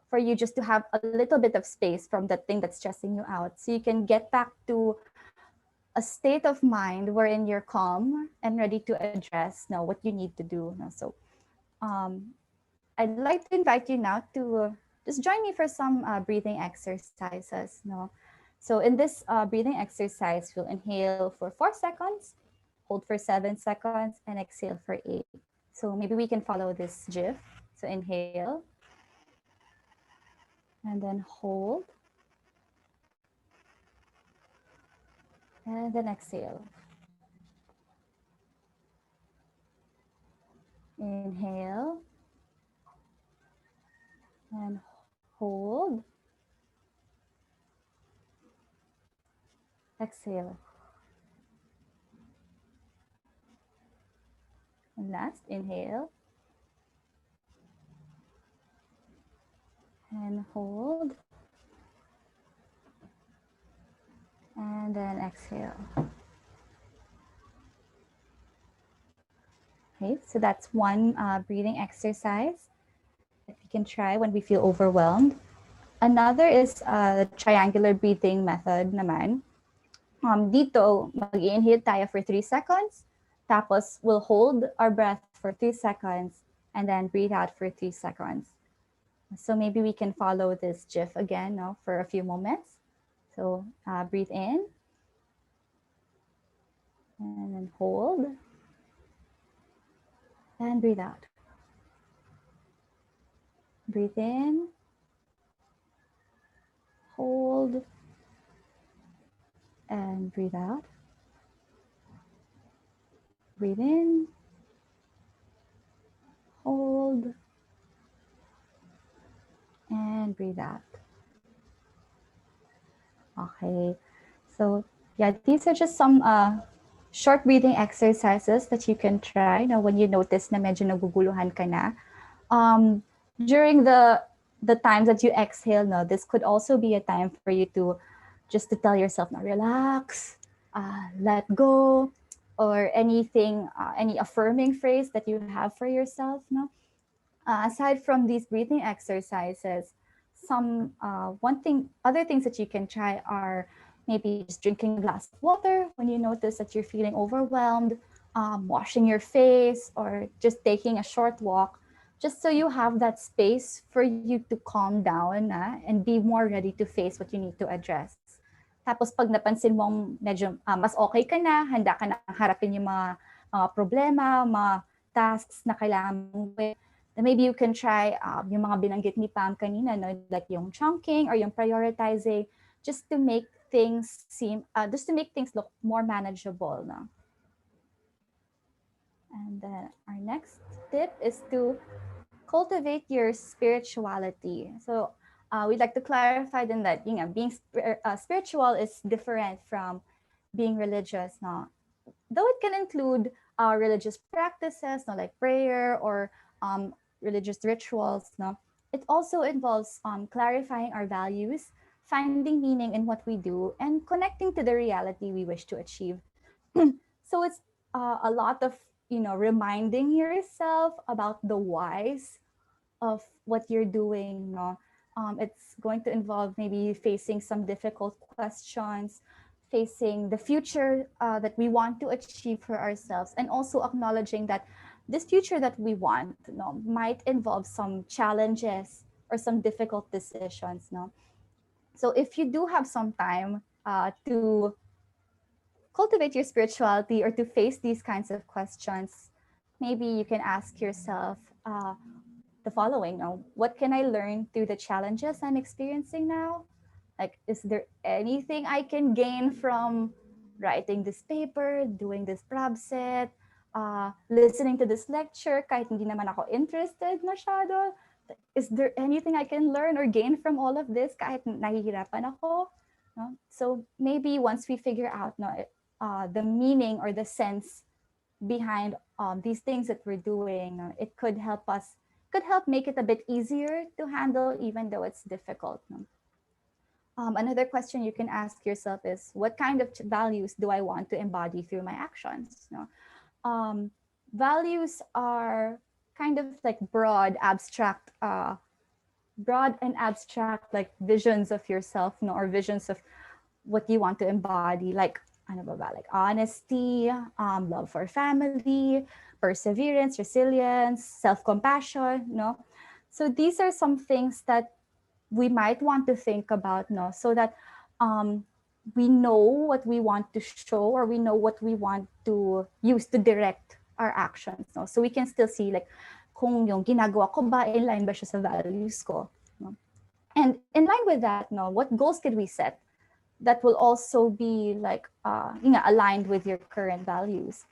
for you just to have a little bit of space from that thing that's stressing you out, so you can get back to a state of mind wherein you're calm and ready to address now what you need to do. So I'd like to invite you now to just join me for some breathing exercises. No? So in this breathing exercise, you'll inhale for 4 seconds, hold for 7 seconds, and exhale for 8. So maybe we can follow this GIF. So inhale, and then hold, and then exhale. Inhale, and hold, exhale. And last, inhale, and hold. And then exhale. Okay, so that's one breathing exercise that we can try when we feel overwhelmed. Another is the triangular breathing method naman. Dito, mag-inhale tayo for 3 seconds. Tapos, we'll hold our breath for 3 seconds and then breathe out for 3 seconds. So maybe we can follow this GIF again, no, for a few moments. So breathe in and then hold and breathe out. Breathe in, hold, and breathe out. Breathe in, hold, and breathe out. Okay, so yeah, these are just some short breathing exercises that you can try now when you notice na medyo naguguluhan ka na. During the times that you exhale, no, this could also be a time for you to just to tell yourself, no, relax, let go, or anything, any affirming phrase that you have for yourself, no. Aside from these breathing exercises, some other things that you can try are maybe just drinking a glass of water when you notice that you're feeling overwhelmed, washing your face, or just taking a short walk, just so you have that space for you to calm down and be more ready to face what you need to address. Tapos pag napansin mong medyo mas okay ka na, handa ka na harapin yung mga problema, mga tasks na kailangan mong gawin, then maybe you can try yung mga binanggit ni Pam kanina, no? Like yung chunking or yung prioritizing, just to make things look more manageable. No? And then our next tip is to cultivate your spirituality. So we'd like to clarify then that being spiritual is different from being religious. No? Though it can include religious practices, no, like prayer or religious rituals, no, it also involves clarifying our values, finding meaning in what we do, and connecting to the reality we wish to achieve. So it's a lot of reminding yourself about the whys of what you're doing. No, it's going to involve maybe facing some difficult questions, facing the future that we want to achieve for ourselves, and also acknowledging that this future that we want, might involve some challenges or some difficult decisions. No, so if you do have some time to cultivate your spirituality or to face these kinds of questions, maybe you can ask yourself the following: what can I learn through the challenges I'm experiencing now? Like, is there anything I can gain from writing this paper, doing this prob set, listening to this lecture kahit hindi naman ako interested masyado? Is there anything I can learn or gain from all of this kahit nahihirapan ako? No? So maybe once we figure out the meaning or the sense behind these things that we're doing, it could help make it a bit easier to handle, even though it's difficult. No? Another question you can ask yourself is, what kind of values do I want to embody through my actions? No? Values are kind of like broad and abstract like visions of yourself, or visions of what you want to embody, like like honesty, love for family, perseverance, resilience, self-compassion. No, so these are some things that we might want to think about, so that we know what we want to show, or we know what we want to use to direct our actions. No? So we can still see like kung yung ginagawa ko ba in line ba siya sa values ko. No? And in line with that, what goals could we set that will also be like aligned with your current values?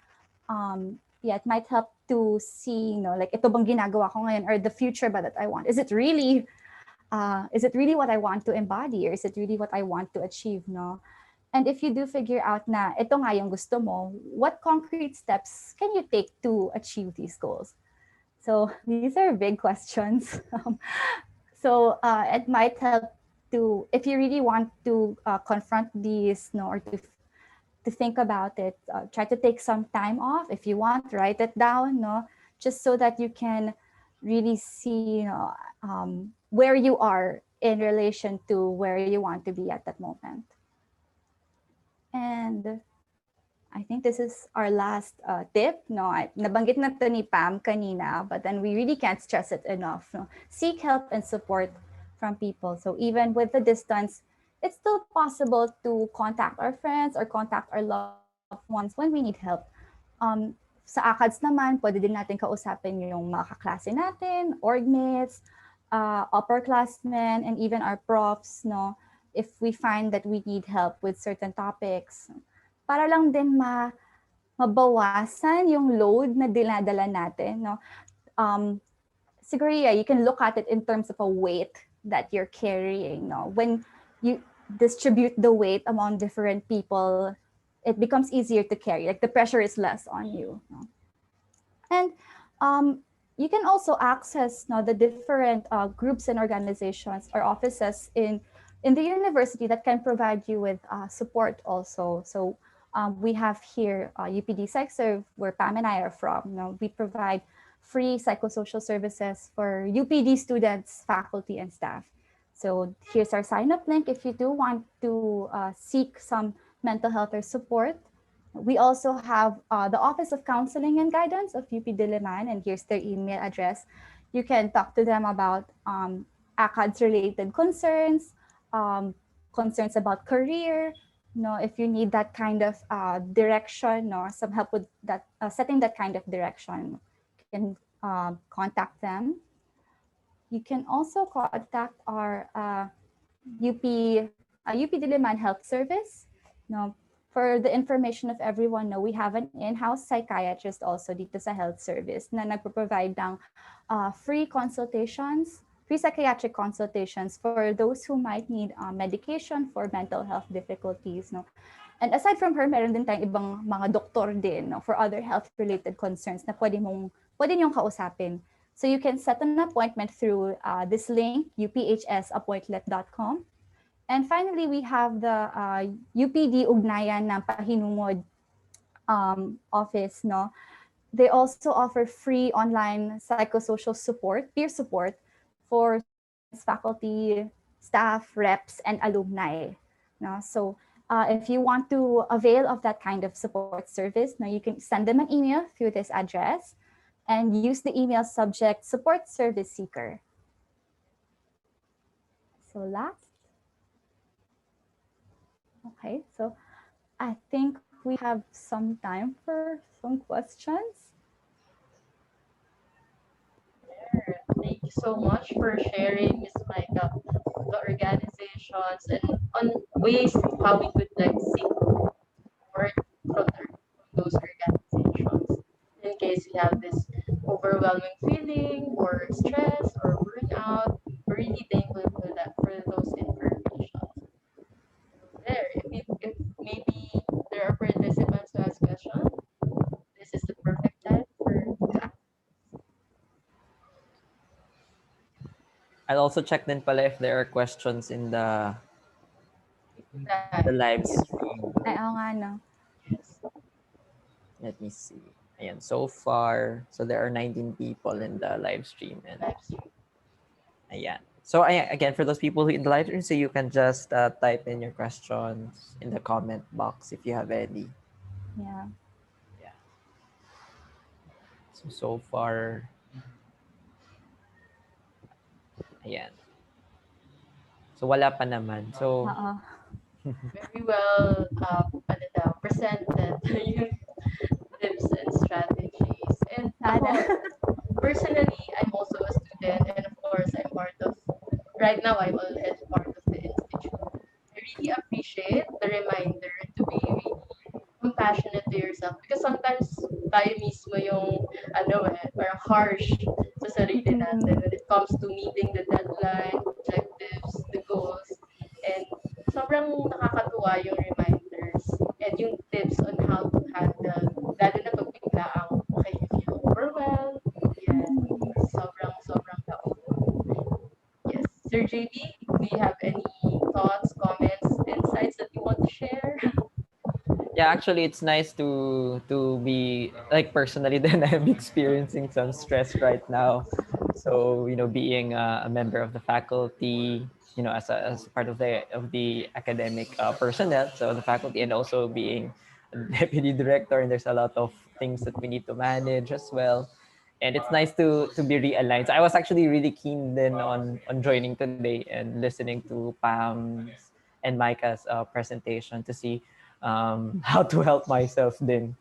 It might help to see, like ito bang ginagawa ko ngayon, or the future ba that I want? Is it really what I want to embody, or is it really what I want to achieve? No? And if you do figure out na ito nga yung gusto mo, what concrete steps can you take to achieve these goals? So these are big questions. So So it might help to, if you really want to confront these, or to think about it, try to take some time off. If you want, write it down, just so that you can really see, where you are in relation to where you want to be at that moment. And I think this is our last tip. Nabanggit na to ni Pam kanina, but then we really can't stress it enough. Seek help and support from people. So even with the distance, it's still possible to contact our friends or contact our loved ones when we need help. Sa ACADS naman, pwede din natin kausapin yung mga kaklase natin, orgmates, upperclassmen, and even our profs, if we find that we need help with certain topics. Para lang din mabawasan yung load na dinadala natin. Siguro, you can look at it in terms of a weight that you're carrying. When you distribute the weight among different people, it becomes easier to carry. Like the pressure is less on you. And you can also access the different groups and organizations or offices in the university that can provide you with support also. So we have here UPD PsycServ, where Pam and I are from. We provide free psychosocial services for UPD students, faculty, and staff. So here's our sign-up link if you do want to seek some mental health or support. We also have the Office of Counseling and Guidance of UP Diliman, and here's their email address. You can talk to them about ACADS-related concerns, concerns about career, if you need that kind of direction or some help with that, setting that kind of direction, you can contact them. You can also contact our UP Diliman Health Service. For the information of everyone, we have an in-house psychiatrist also dito sa health service na nagpo-provide ng free consultations, free psychiatric consultations for those who might need medication for mental health difficulties. And aside from her, meron din tayong ibang mga doktor din for other health-related concerns na pwede niyong kausapin. So you can set an appointment through this link, uphsappointlet.com. And finally, we have the UPD Ugnayan ng Pahinungod office. They also offer free online psychosocial support, peer support for faculty, staff, reps, and alumni. So if you want to avail of that kind of support service, you can send them an email through this address and use the email subject support service seeker. So last. Okay, so I think we have some time for some questions. Thank you so much for sharing, Ms. Maica, the organizations and on ways how we could seek support from those organizations. In case you have this overwhelming feeling or stress or burnout, we're really thankful for those information. There, if maybe there are participants who ask questions, this is the perfect time to ask. I'll also check din pala if there are questions in the live stream. Ay, oo nga, no. Let me see. Ayan, so far, so there are 19 people in the live stream. And ayan. So again, for those people who in the live stream, so you can just type in your questions in the comment box if you have any. Yeah. Yeah. So far, ayan. So wala pa naman. So very well presented yung tips and strategies. And personally, I'm also a student, and of course, I'm part of. Right now, I'm already part of the institute. I really appreciate the reminder to be really compassionate to yourself, because sometimes tayo mismo yung parang harsh sa sarili natin when it comes to meeting the deadline, objectives, the goals, and sobrang nakakatuwa yung reminders and yung tips on how to handle, lalo na pag biglaang okay, you feel overwhelmed, sobrang helpful. Yes. Mr. JB, do you have any thoughts, comments, insights that you want to share? Yeah, actually, it's nice to be like personally. Then I'm experiencing some stress right now. So being a member of the faculty, as part of the academic personnel, so the faculty, and also being a deputy director, and there's a lot of things that we need to manage as well. And it's nice to be realigned. So I was actually really keen then on joining today and listening to Pam's and Micah's presentation to see how to help myself then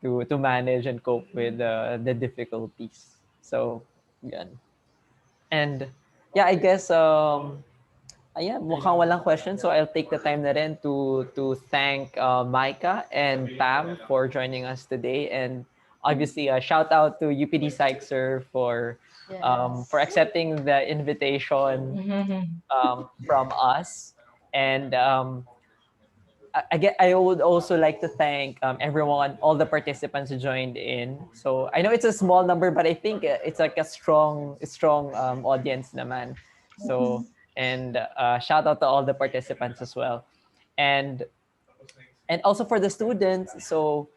to manage and cope with the difficulties. So, yan. And yeah, I guess yeah, mukhang walang question. So I'll take the time na rin to thank Micah and Pam for joining us today. And obviously, shout out to UPD PsycServ for accepting the invitation from us. And I would also like to thank everyone, all the participants who joined in. So I know it's a small number, but I think it's like a strong audience naman. So and shout out to all the participants as well, and also for the students. So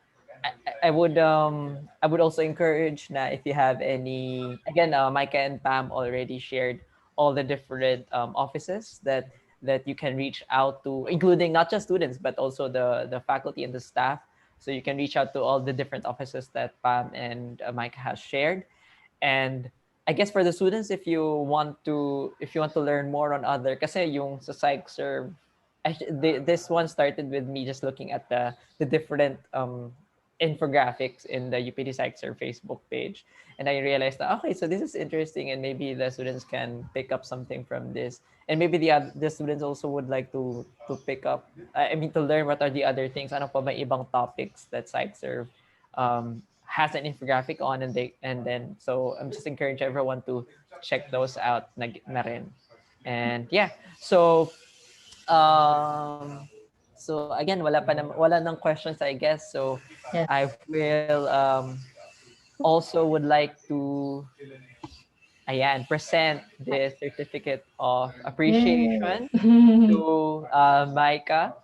I would also encourage na if you have any, again, Micah and Pam already shared all the different offices that you can reach out to, including not just students but also the faculty and the staff. So you can reach out to all the different offices that Pam and Micah has shared. And I guess for the students, if you want to learn more on other, kasi yung sa PsycServ, this one started with me just looking at the different infographics in the UPD PsycServ Facebook page, and I realized that okay, so this is interesting, and maybe the students can pick up something from this, and maybe the students also would like to pick up. I mean, to learn what are the other things. Ano pa ba ibang topics that PsycServ has an infographic on, and then so I'm just encourage everyone to check those out na rin. And yeah, so again, wala nang questions, I guess. So Yes. I will also would like to present the certificate of appreciation to Micah.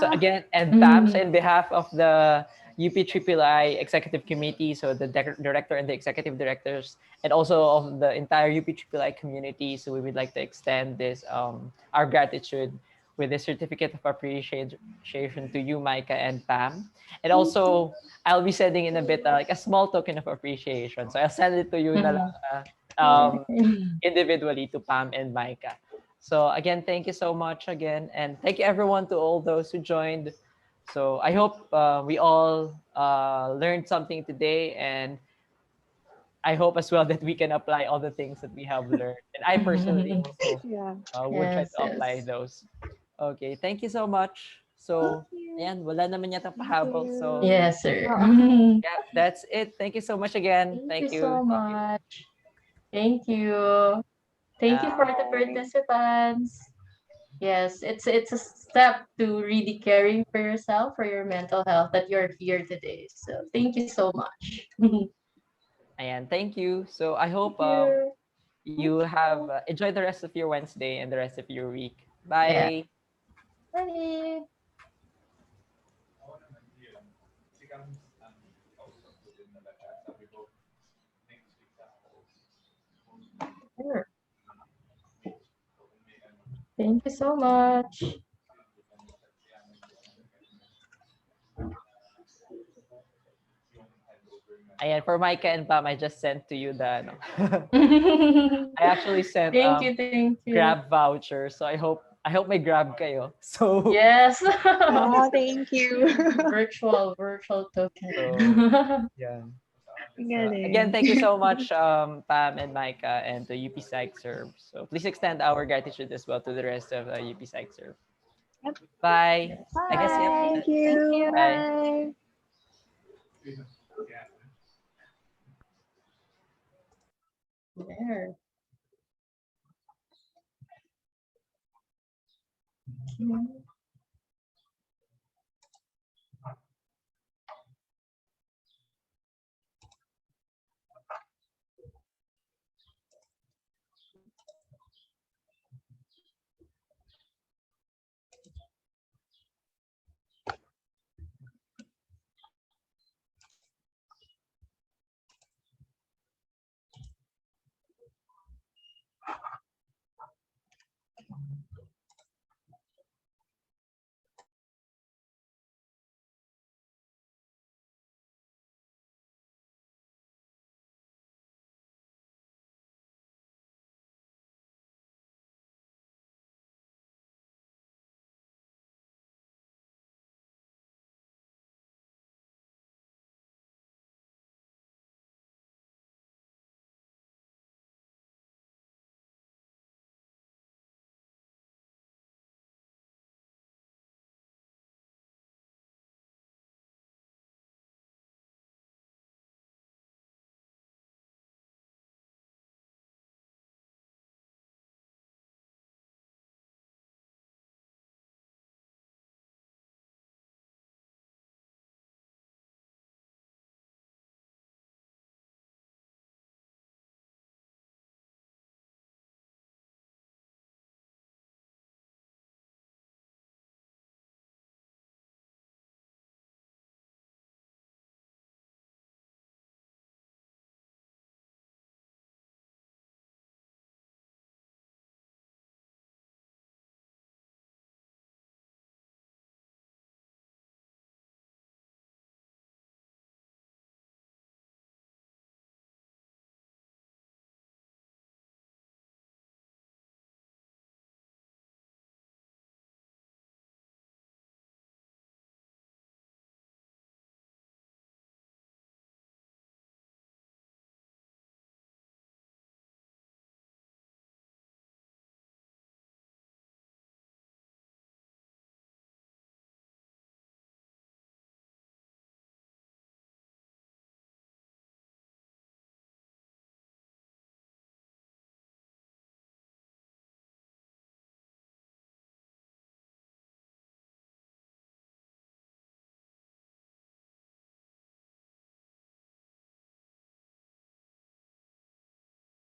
So again, and Pam, so in behalf of the UP III Executive Committee, so the director and the executive directors, and also of the entire UP III community, so we would like to extend this our gratitude with this certificate of appreciation to you, Micah and Pam. And also, I'll be sending in a bit like a small token of appreciation. So I'll send it to you na lang, individually to Pam and Micah. So again, thank you so much again. And thank you everyone, to all those who joined. So I hope we all learned something today. And I hope as well that we can apply all the things that we have learned. And I personally also Yeah. would try Yes, to apply yes. those. Okay, thank you so much. So, ayan, wala naman yata pahabol. So, Yes, sir. yeah, that's it. Thank you so much again. Thank you Thank you. so Thank you. much. Thank you. Thank you for the participants. Yes, it's a step to really caring for yourself, for your mental health, that you're here today. So thank you so much. Ayan, thank you. So, I hope you. you have enjoyed the rest of your Wednesday and the rest of your week. Yeah. Bye. Bye. Sure. Thank you so much. Ayan, for Micah and Pam, I just sent to you the, ano, I actually sent Thank you. Grab voucher. So I hope may Grab kayo. So Yes. Oh, thank you. virtual token. So, yeah. So, again, Galing. thank you so much, Pam and Micah, and to UP PsycServ. So please extend our gratitude as well to the rest of UP PsycServ. Yep. Bye. I guess, yep. Thank you. Bye. Bye. There.